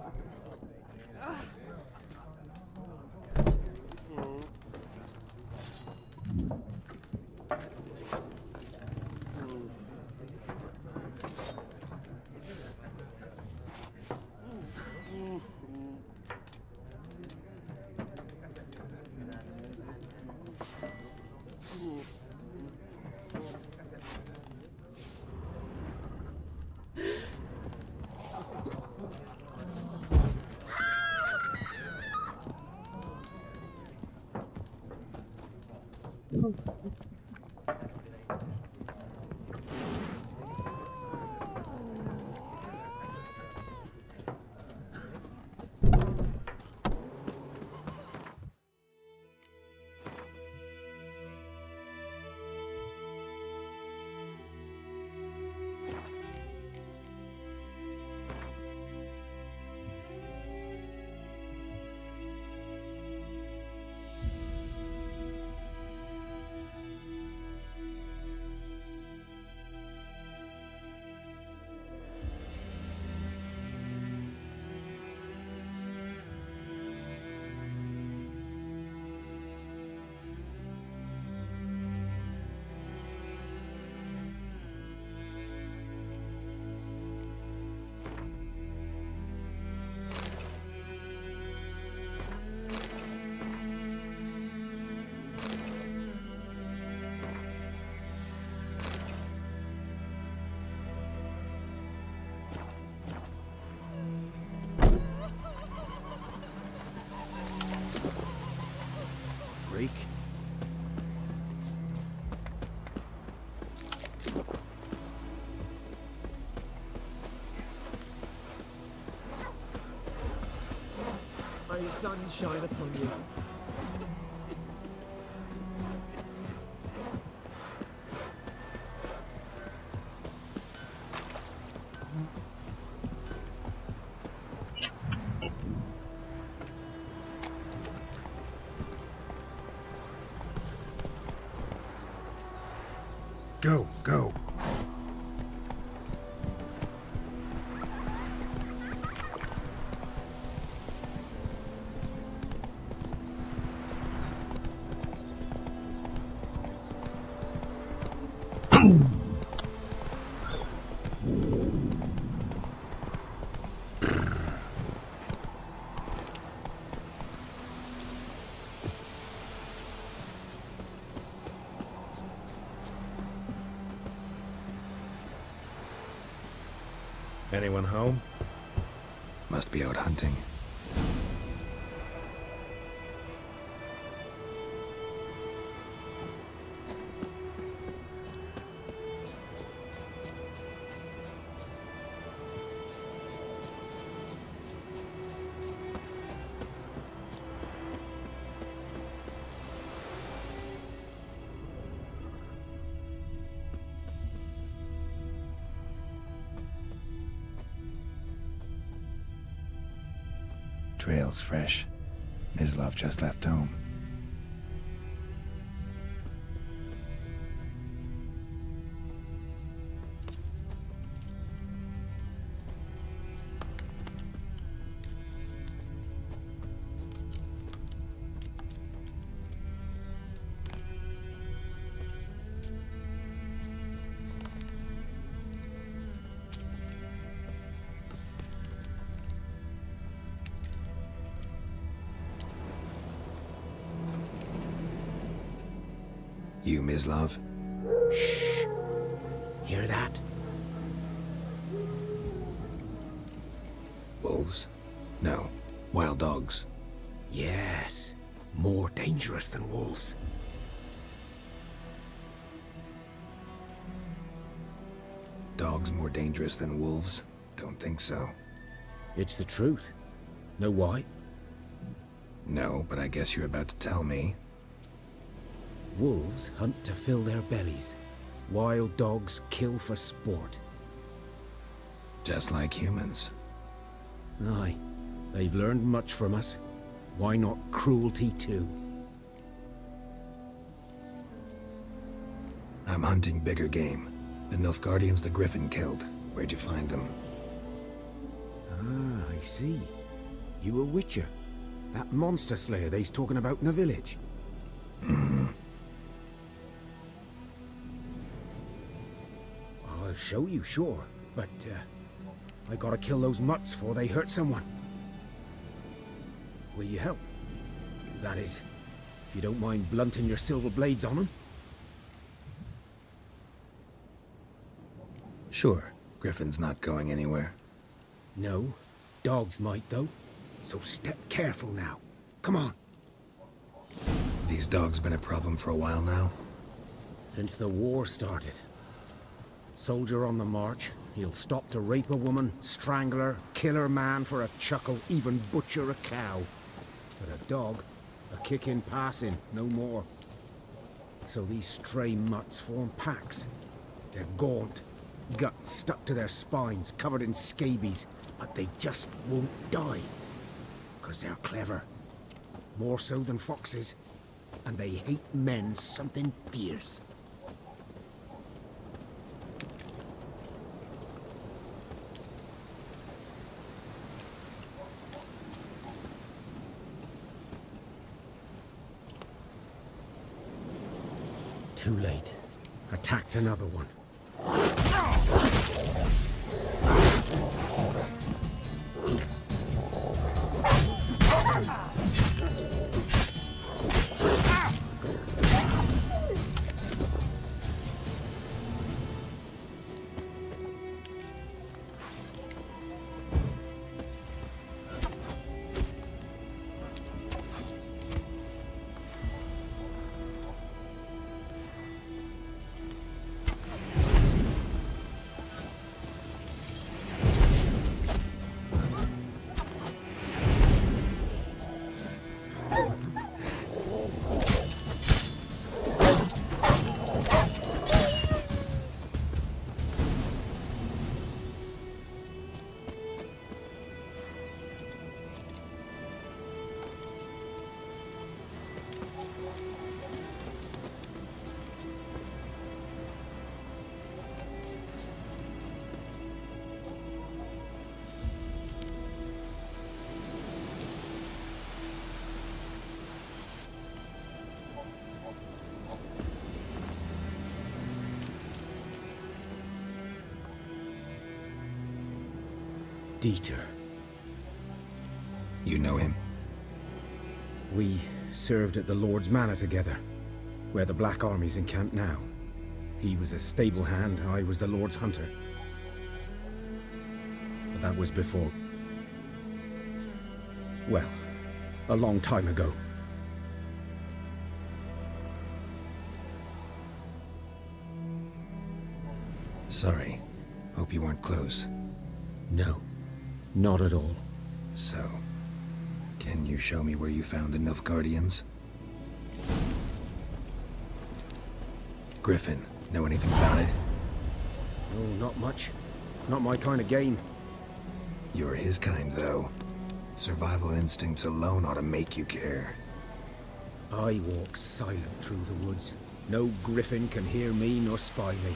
Freak. May the sun shine upon you. Go, go. Anyone home? Must be out hunting. Trail's fresh. Mislav just left home. You, Mislav? Shh. Hear that? Wolves? No. Wild dogs. Yes. More dangerous than wolves. Dogs more dangerous than wolves? Don't think so. It's the truth. Know why? No, but I guess you're about to tell me. Wolves hunt to fill their bellies. Wild dogs kill for sport. Just like humans. Aye. They've learned much from us. Why not cruelty too? I'm hunting bigger game. The Nilfgaardians the Griffin killed. Where'd you find them? Ah, I see. You a witcher. That monster slayer they's talking about in the village. Mm-hmm. I'll show you, sure. But, I gotta kill those mutts before they hurt someone. Will you help? That is, if you don't mind blunting your silver blades on them. Sure. Griffin's not going anywhere. No. Dogs might, though. So step careful now. Come on. These dogs been a problem for a while now? Since the war started. Soldier on the march, he'll stop to rape a woman, strangle her, kill her man for a chuckle, even butcher a cow. But a dog, a kick in passing, no more. So these stray mutts form packs. They're gaunt, guts stuck to their spines, covered in scabies, but they just won't die. 'Cause they're clever. More so than foxes. And they hate men something fierce. Too late. Attacked another one. Dieter. You know him? We served at the Lord's Manor together, where the Black Army's encamped now. He was a stable hand, I was the Lord's hunter. But that was before... well, a long time ago. Sorry. Hope you weren't close. No. Not at all. So, can you show me where you found the Nilfgaardians? Griffin, know anything about it? Oh, not much. Not my kind of game. You're his kind, though. Survival instincts alone ought to make you care. I walk silent through the woods. No griffin can hear me nor spy me.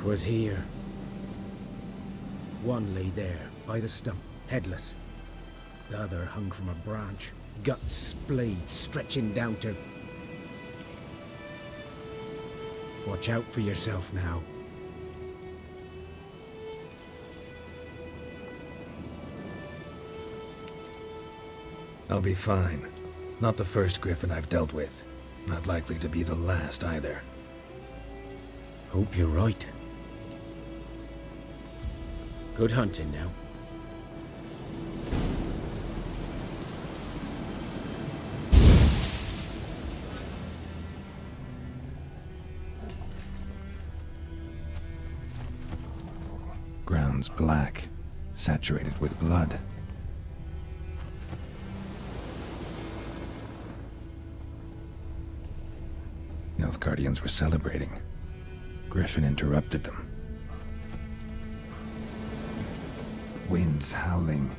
'Twas here. One lay there, by the stump, headless. The other hung from a branch, guts splayed, stretching down to... Watch out for yourself now. I'll be fine. Not the first griffin I've dealt with. Not likely to be the last either. Hope you're right. Good hunting now. Ground's black, saturated with blood. Nilfgaardians were celebrating. Griffin interrupted them. Winds howling.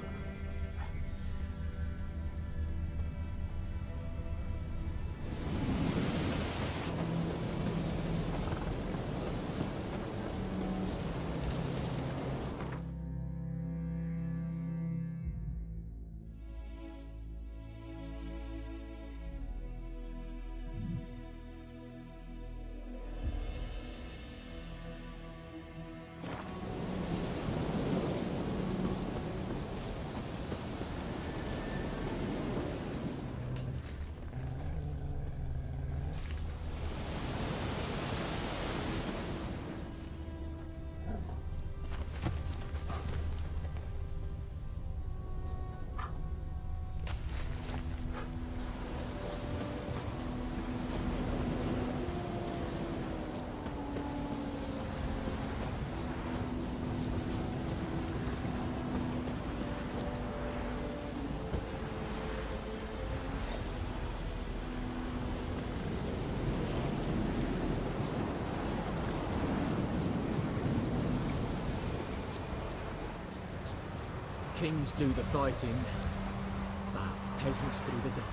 Kings do the fighting, but peasants do the dying.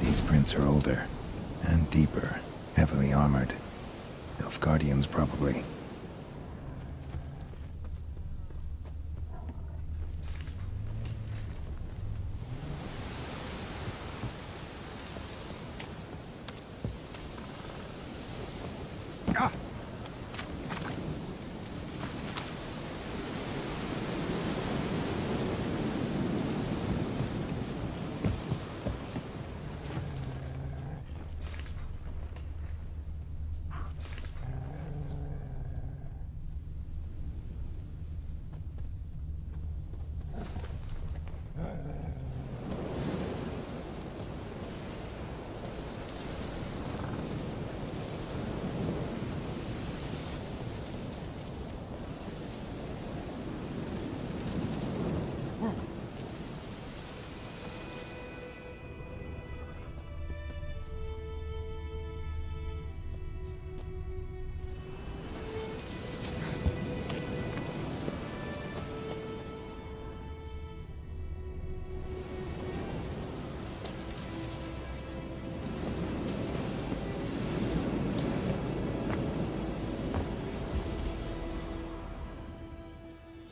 These prints are older and deeper, heavily armored. Nilfgaardians, probably.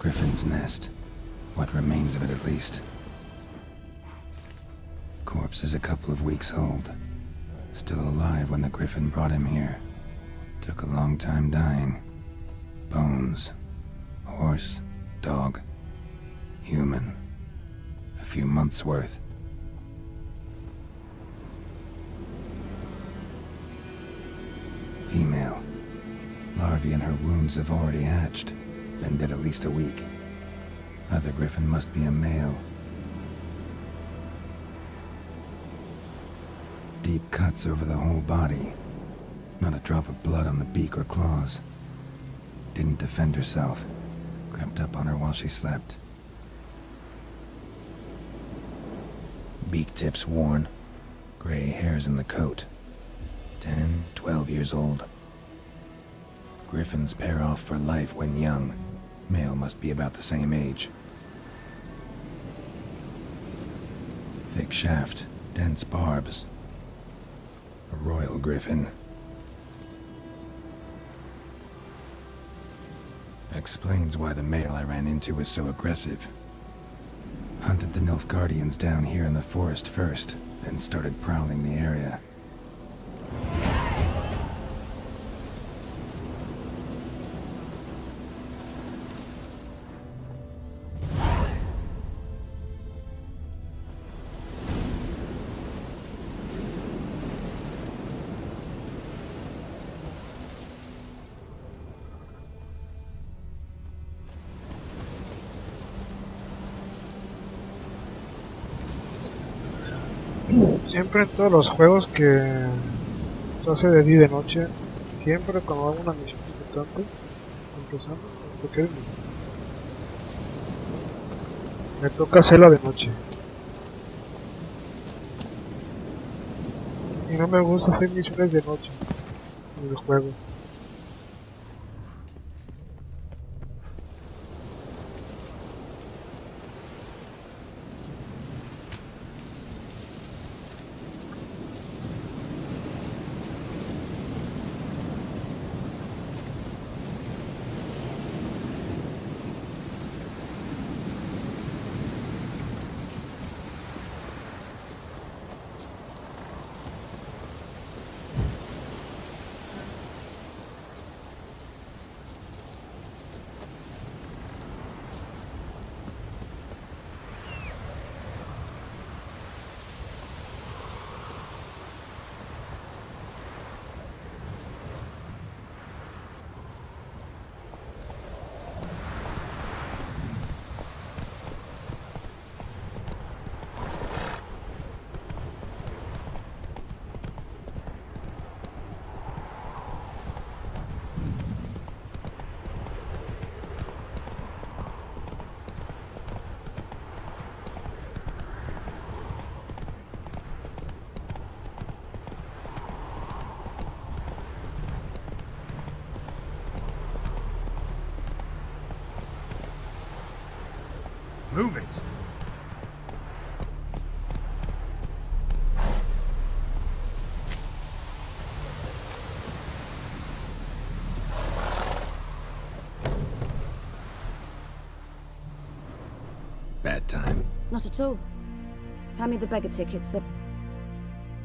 Griffin's nest. What remains of it, at least. Corpse is a couple of weeks old. Still alive when the Griffin brought him here. Took a long time dying. Bones. Horse. Dog. Human. A few months' worth. Female. Larvae in her wounds have already hatched. Been dead at least a week. Other Griffin must be a male. Deep cuts over the whole body. Not a drop of blood on the beak or claws. Didn't defend herself. Crept up on her while she slept. Beak tips worn. Gray hairs in the coat. 10, 12 years old. Griffins pair off for life when young. Male must be about the same age. Thick shaft, dense barbs. A royal griffin. Explains why the male I ran into was so aggressive. Hunted the Nilfgaardians down here in the forest first, then started prowling the area. Siempre en todos los juegos que se hace de día y de noche, siempre cuando hago una misión importante, empezando, me toca hacerla de noche. Y no me gusta hacer misiones de noche en el juego. Move it! Bad time? Not at all. Hand me the beggar tickets, the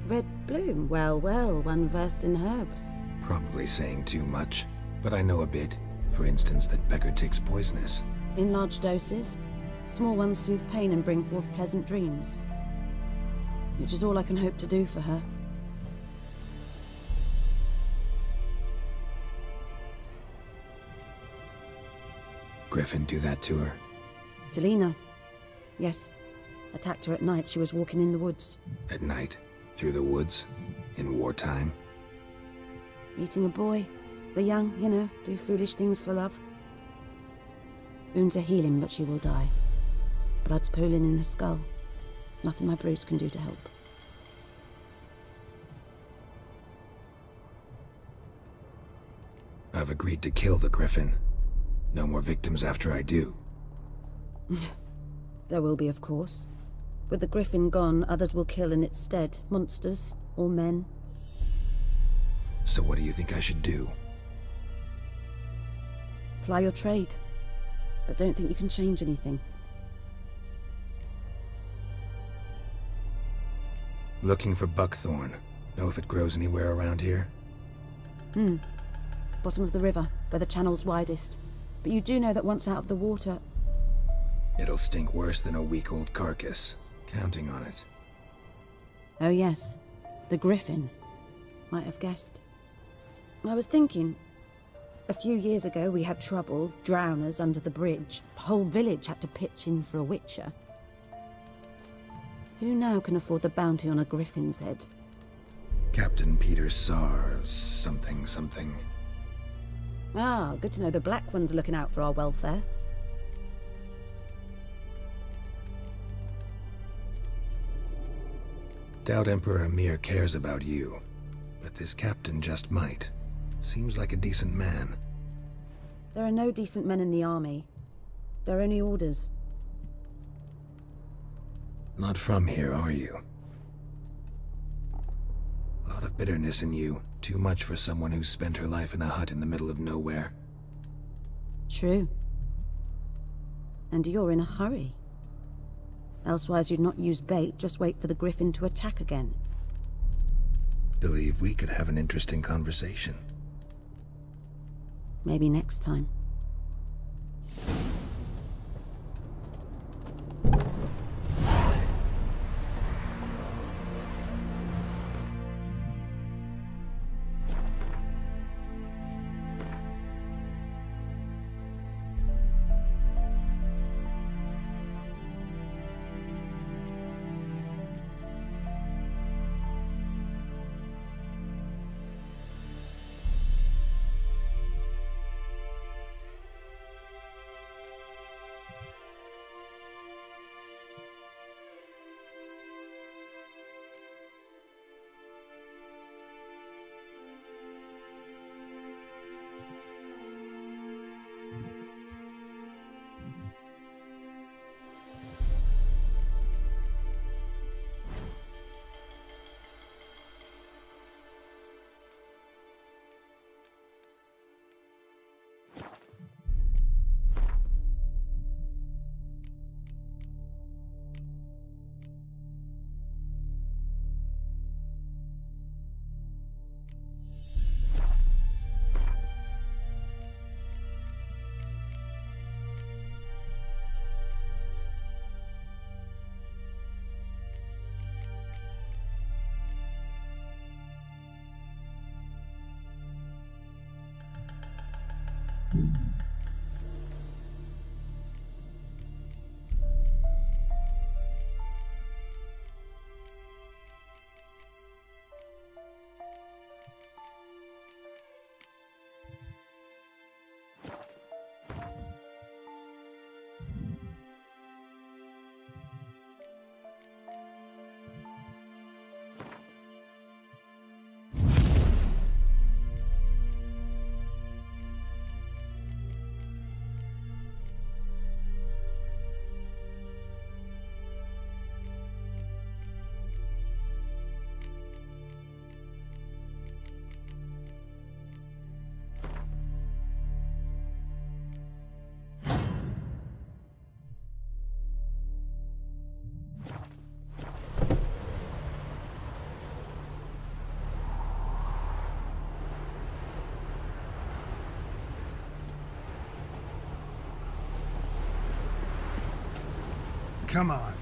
red bloom. Well, well, one versed in herbs. Probably saying too much, but I know a bit. For instance, that beggar tick's poisonous. In large doses. Small ones soothe pain and bring forth pleasant dreams. Which is all I can hope to do for her. Griffin do that to her? Delina. Yes. Attacked her at night. She was walking in the woods. At night? Through the woods? In wartime? Meeting a boy. The young, you know, do foolish things for love. Wounds are healing, but she will die. Blood's pooling in her skull. Nothing my bruise can do to help. I've agreed to kill the Griffin. No more victims after I do. There will be, of course. With the Griffin gone, others will kill in its stead. Monsters, or men. So what do you think I should do? Ply your trade. but don't think you can change anything. Looking for buckthorn. Know if it grows anywhere around here? Bottom of the river, where the channel's widest. But you do know that once out of the water... It'll stink worse than a week-old carcass. Counting on it. Oh yes, the griffin. Might have guessed. I was thinking, a few years ago we had trouble, drowners under the bridge. Whole village had to pitch in for a witcher. Who now can afford the bounty on a griffin's head? Captain Peter Sars, something. Ah, good to know the Black One's looking out for our welfare. Doubt Emperor Emir cares about you, but this captain just might. Seems like a decent man. There are no decent men in the army. They're only orders. Not from here, are you? A lot of bitterness in you. Too much for someone who's spent her life in a hut in the middle of nowhere. True. And you're in a hurry. Elsewise you'd not use bait, just wait for the griffin to attack again. Believe we could have an interesting conversation. Maybe next time. Come on.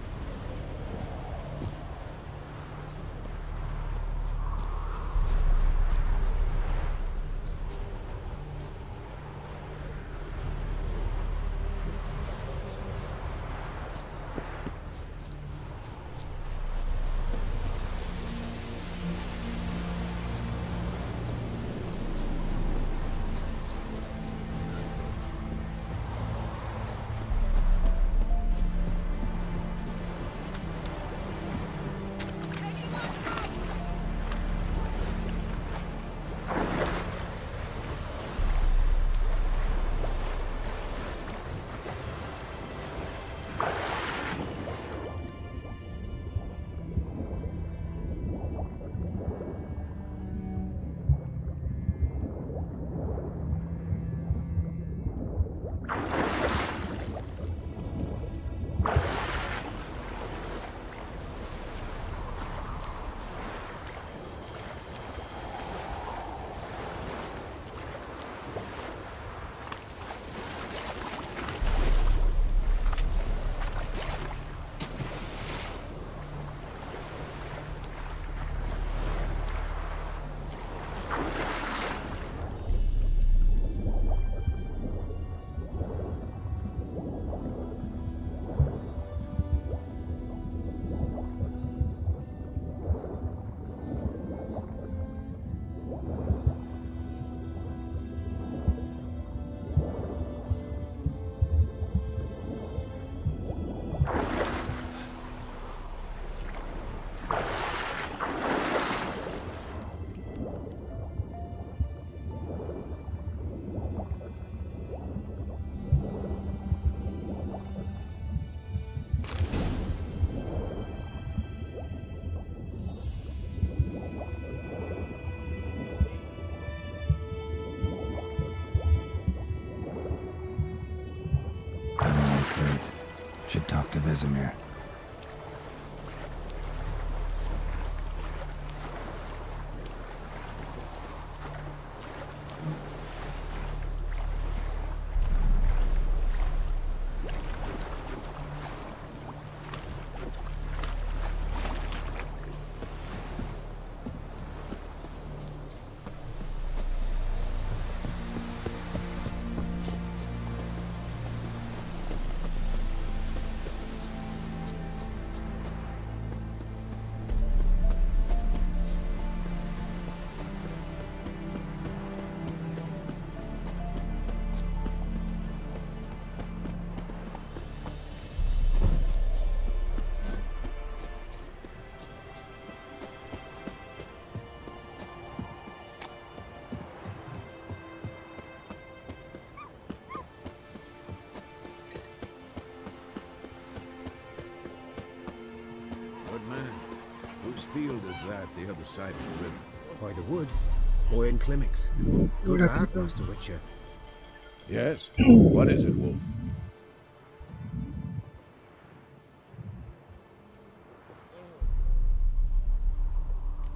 should talk to Vesemir. Whose field is that, the other side of the river? By the wood. Boy in Climmix. Good lad, Master Witcher. Yes? What is it, Wolf?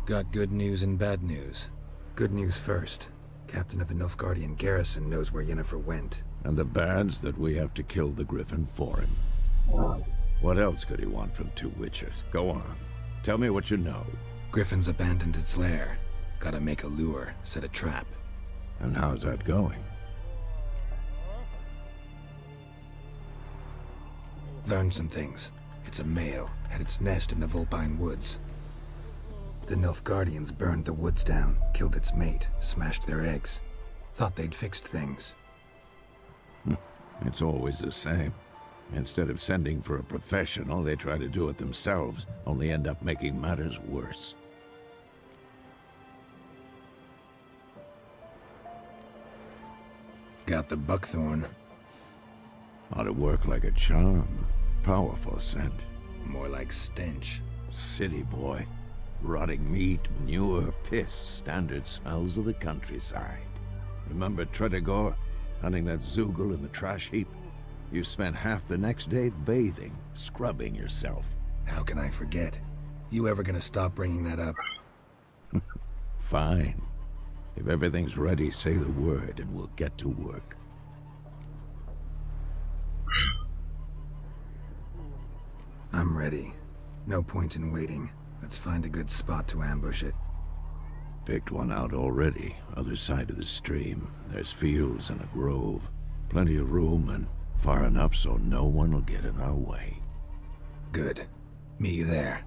Got good news and bad news. Good news first. Captain of the Nilfgaardian garrison knows where Yennefer went. And the bad's that we have to kill the Griffin for him. What else could he want from two witches? Go on. Tell me what you know. Griffin's abandoned its lair. Gotta make a lure, set a trap. And how's that going? Learned some things. It's a male, had its nest in the Vulpine Woods. The Nilfgaardians burned the woods down, killed its mate, smashed their eggs. Thought they'd fixed things. It's always the same. Instead of sending for a professional, they try to do it themselves, only end up making matters worse. Got the buckthorn. Ought to work like a charm. Powerful scent. More like stench. City boy. Rotting meat, manure, piss, standard smells of the countryside. Remember Tredegor? Hunting that Zoogle in the trash heap? You spent half the next day bathing, scrubbing yourself. How can I forget? You ever gonna stop bringing that up? Fine. If everything's ready, say the word and we'll get to work. I'm ready. No point in waiting. Let's find a good spot to ambush it. Picked one out already, other side of the stream. There's fields and a grove. Plenty of room and far enough so no one will get in our way. Good. Meet you there.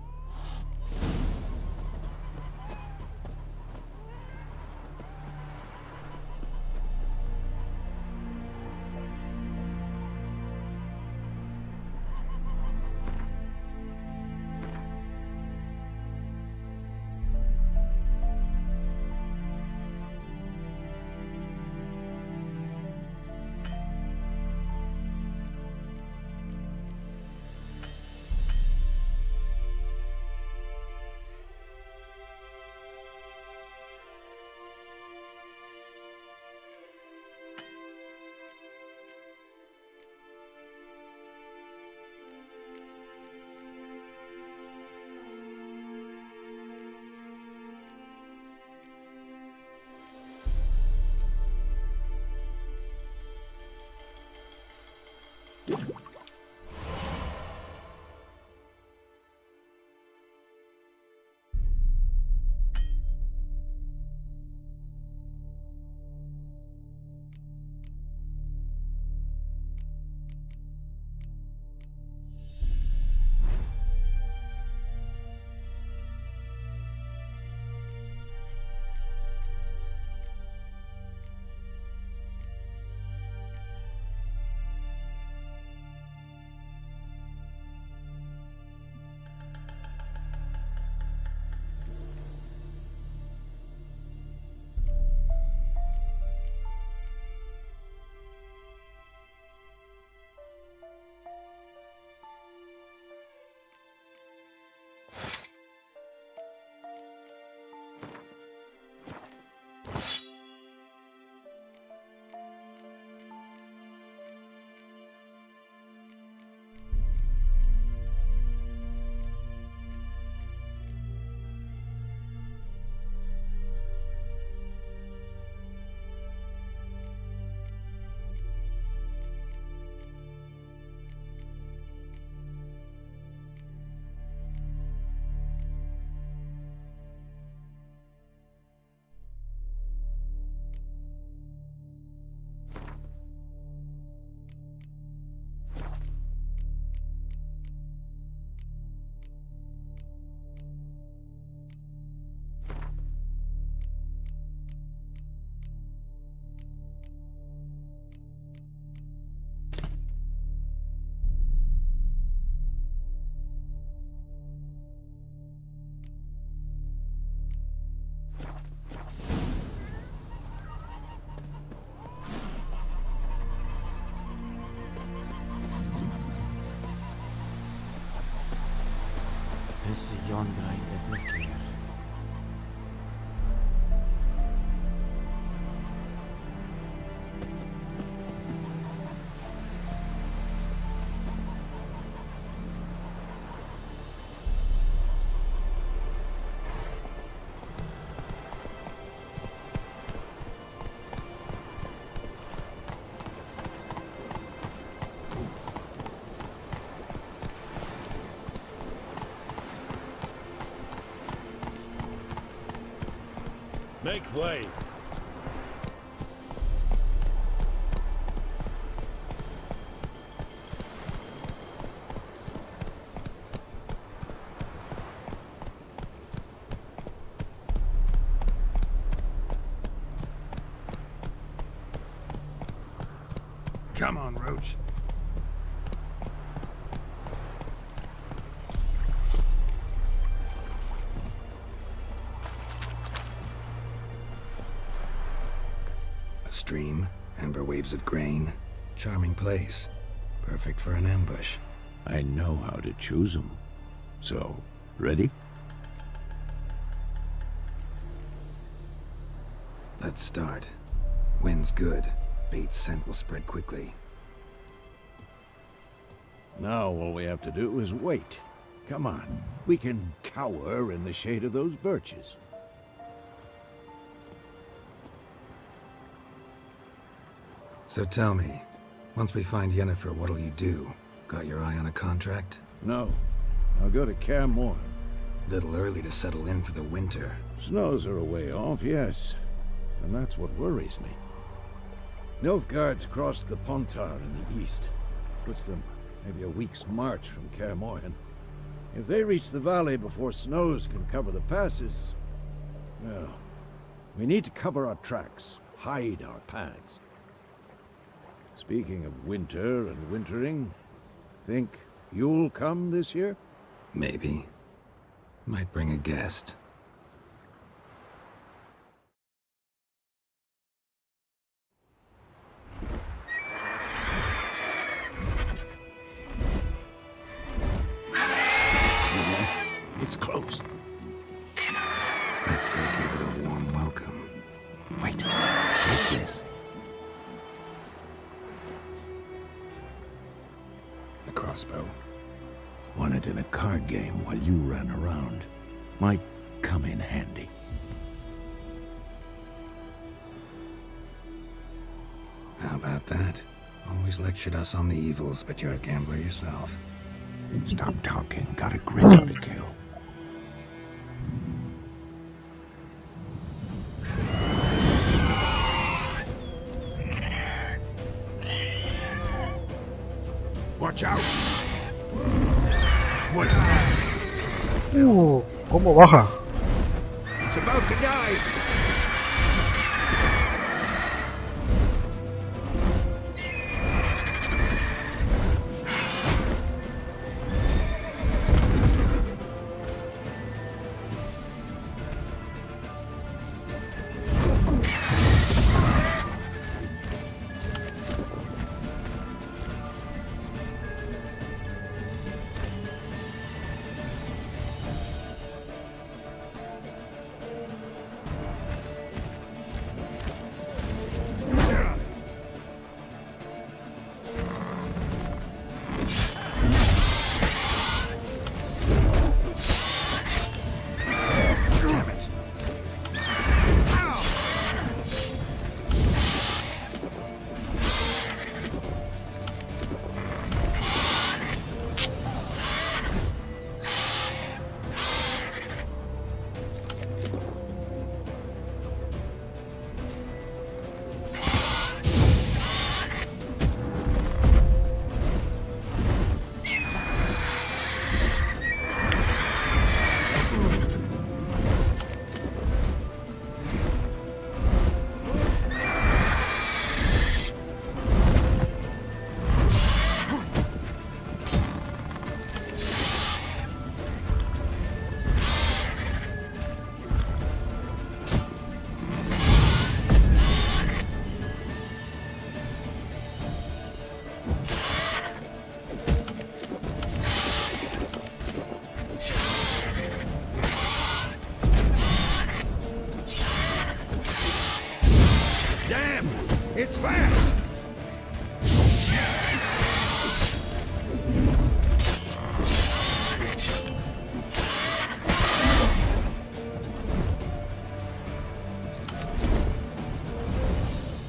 Is yon draai dit my keer. Make way. Come on, Roach. Stream, amber waves of grain, charming place, perfect for an ambush. I know how to choose them. So, ready? Let's start. Wind's good. Bait's scent will spread quickly. Now all we have to do is wait. Come on, we can cower in the shade of those birches. So tell me, once we find Yennefer, what'll you do? Got your eye on a contract? No. I'll go to Kaer Morhen. Little early to settle in for the winter. Snows are a way off, yes. And that's what worries me. Nilfgaard's crossed the Pontar in the east. Puts them maybe a week's march from Kaer Morhen. If they reach the valley before snows can cover the passes... well, we need to cover our tracks, hide our paths. Speaking of winter and wintering, think you'll come this year? Maybe. Might bring a guest. It's close. Let's go give it a warm welcome. Wait, take this. A crossbow. Won it in a card game while you ran around. Might come in handy. How about that? Always lectured us on the evils, but you're a gambler yourself. Stop talking. Got a griffin to kill. Watch out. What? ¿Cómo baja? It's about to dive. fast!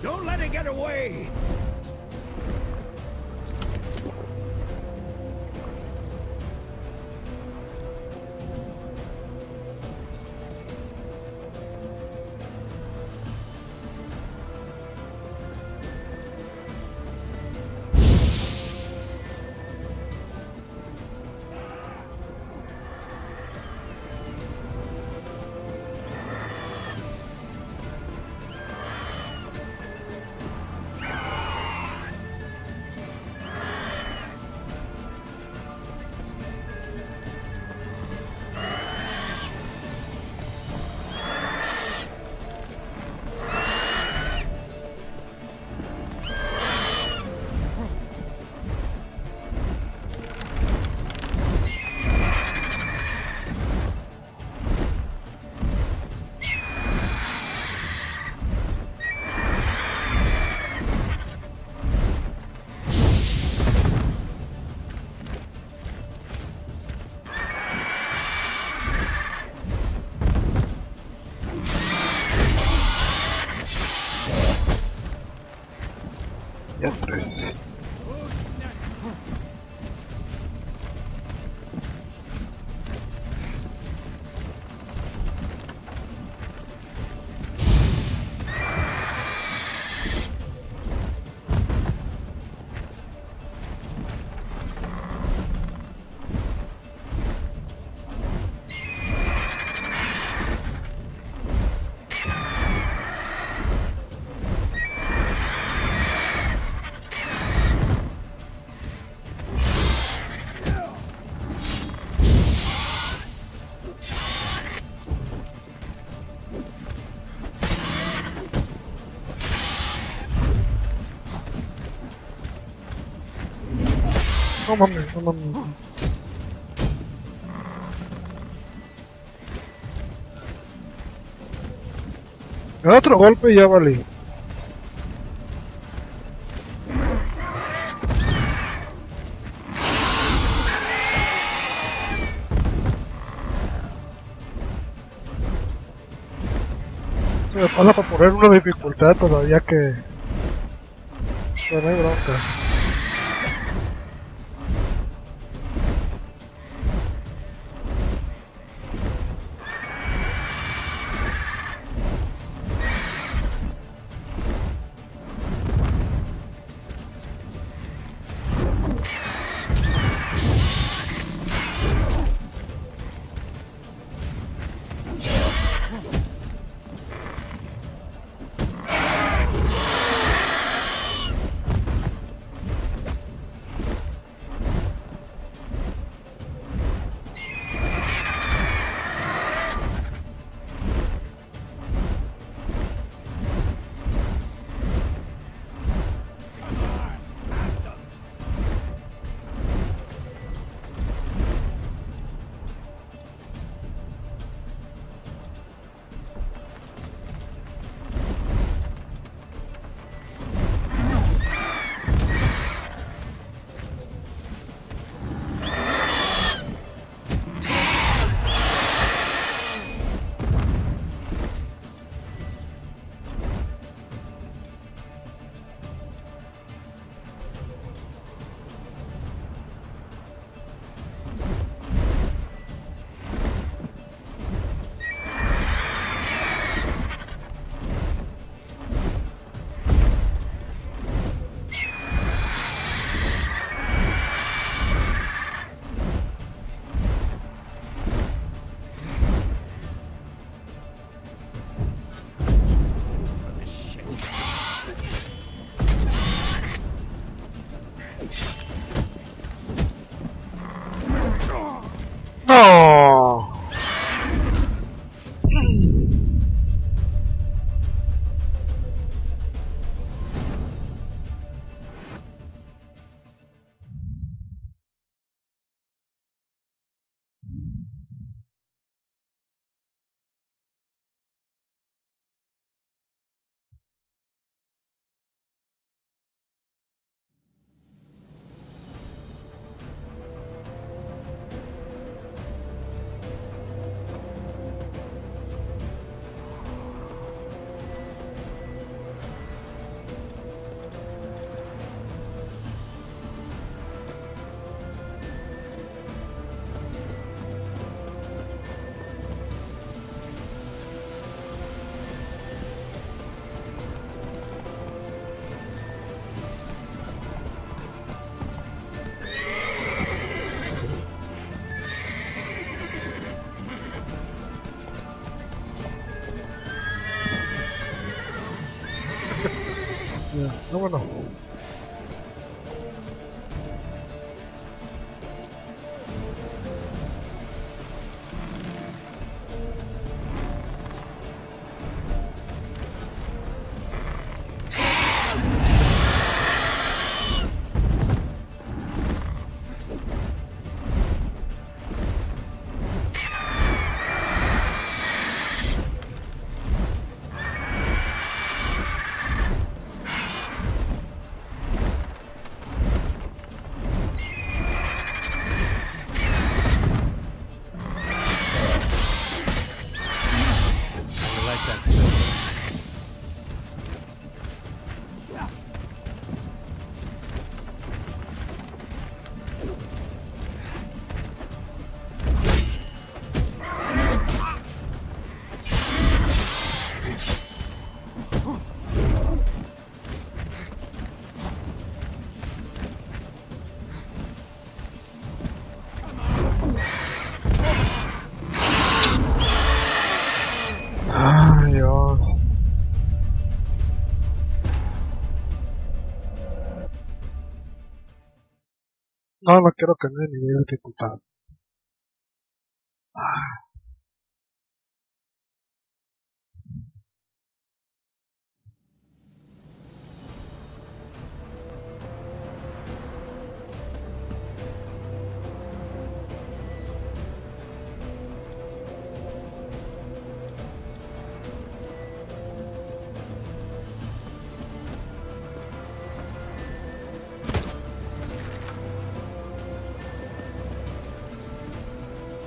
Don't let it get away! Ya 3. No mames, no mames. Me da otro golpe y ya valí. Se me pasa para poner una dificultad todavía que... Pero no hay bronca. bueno. Ay, Dios. No, no quiero cambiar de nivel de dificultad.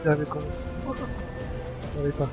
Ya vi cómo. Ahorita.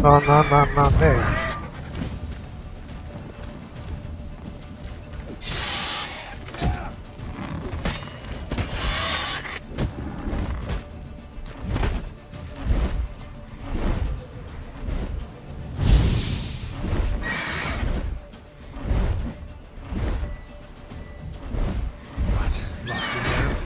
No, man. What? Lost your nerve?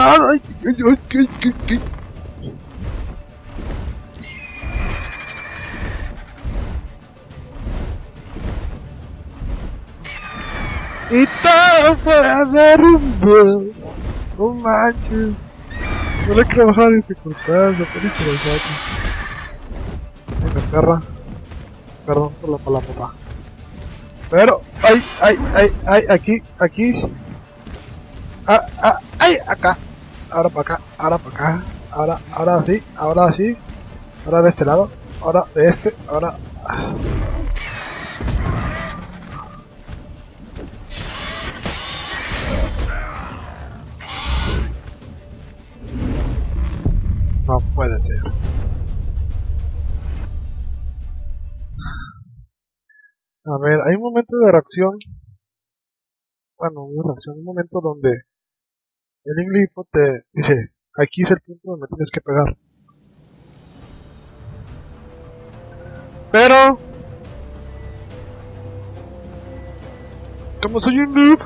Ay. Y todo se derrumbó. No manches. No le quiero bajar la dificultad, se pone interesante. Venga, perra. Perdón por la palabra. Pero, ay, aquí. Ay, acá. Ahora para acá, ahora para acá. Ahora sí. Ahora de este lado. Ahora de este. Ahora. No puede ser. A ver, hay un momento de reacción. Bueno, una reacción, un momento donde el inglifo te dice, aquí es el punto donde tienes que pegar. Pero, como soy un noob,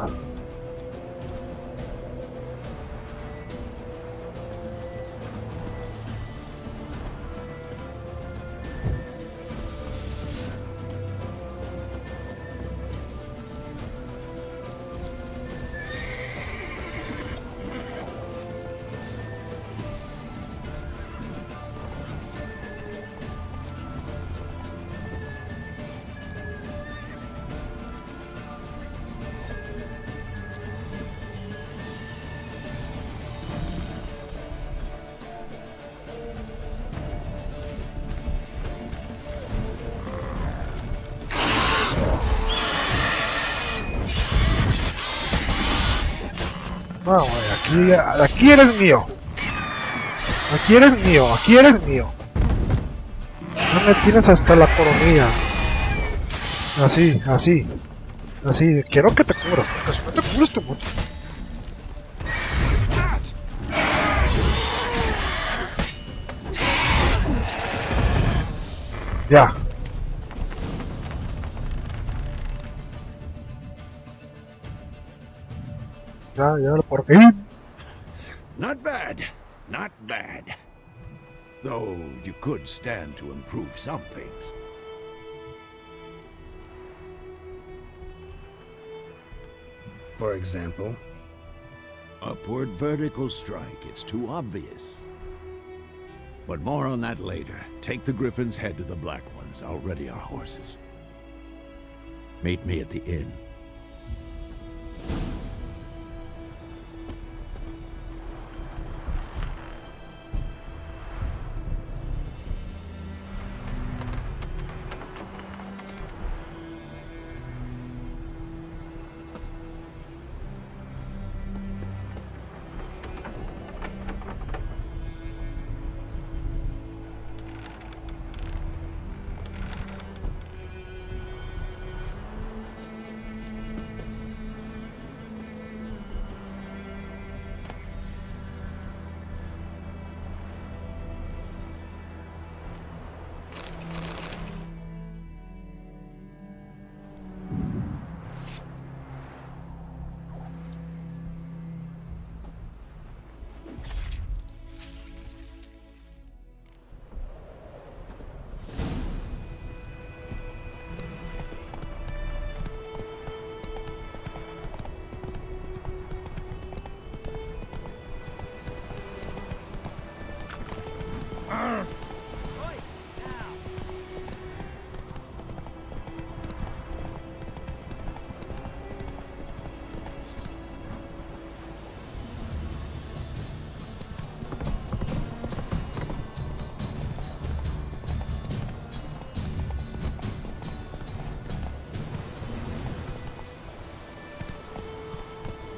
No, güey, aquí eres mío. Aquí eres mío, aquí eres mío. No me tienes hasta la coronilla. Así, así. Así, quiero que te cubras, porque si no te cubres te muero. Ya. Ya, por fin. Not bad, not bad. Though you could stand to improve some things. For example? Upward vertical strike, it's too obvious. But more on that later. Take the Griffin's head to the Black Ones. I'll ready our horses. Meet me at the inn.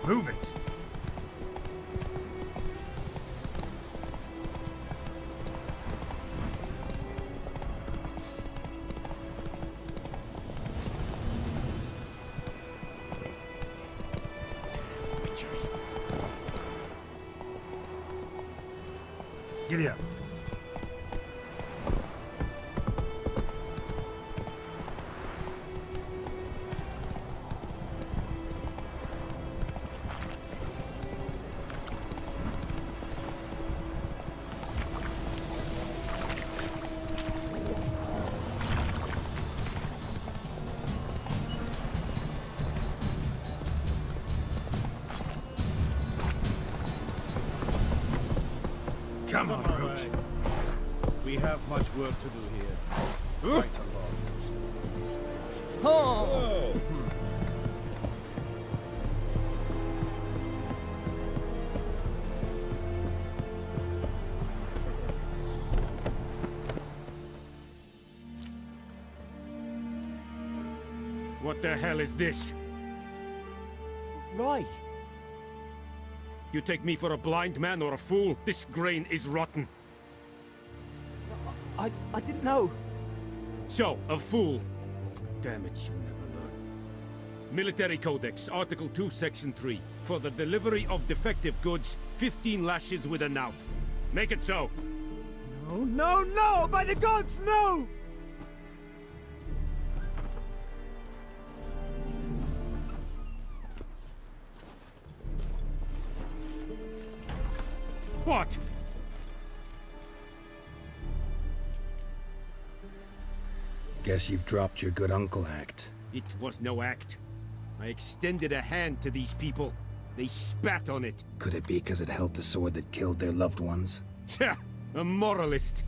Move it! Giddy up. Come on, Roach. We have much work to do here. Quite a lot. Oh. What the hell is this? Right. You take me for a blind man or a fool? This grain is rotten. I didn't know. So, a fool. Damn it, you never learn. Military Codex, Article 2, Section 3. For the delivery of defective goods, 15 lashes with a knout. Make it so. No, no, no! By the gods, no! What? Guess you've dropped your good uncle act. It was no act. I extended a hand to these people. They spat on it. Could it be because it held the sword that killed their loved ones? Tja, a moralist.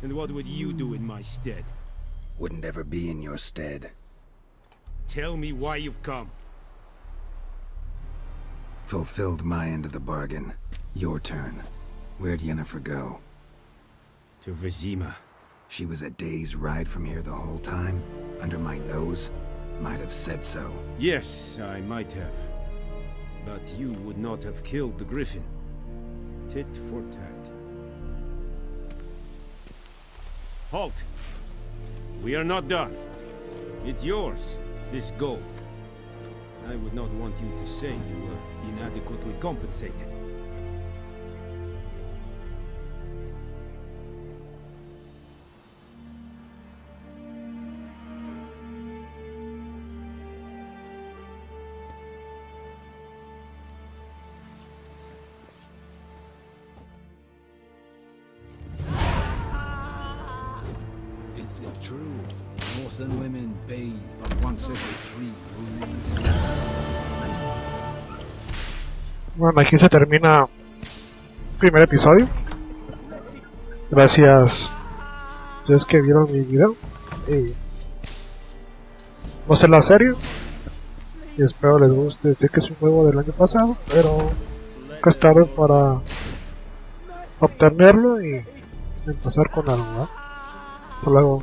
And what would you do in my stead? Wouldn't ever be in your stead. Tell me why you've come. Fulfilled my end of the bargain. Your turn. Where'd Yennefer go? To Vizima. She was a day's ride from here the whole time? Under my nose? Might have said so. Yes, I might have. But you would not have killed the griffin. Tit for tat. Halt! We are not done. It's yours, this gold. I would not want you to say you were inadequately compensated. Is it true? Northern women bathe but once every 3 moons. Bueno, aquí se termina el primer episodio. Gracias a los que vieron mi video. No sé la serie. Y espero les guste. Sé que es un juego del año pasado, pero nunca es tarde para obtenerlo y empezar con algo, ¿no? Hasta luego.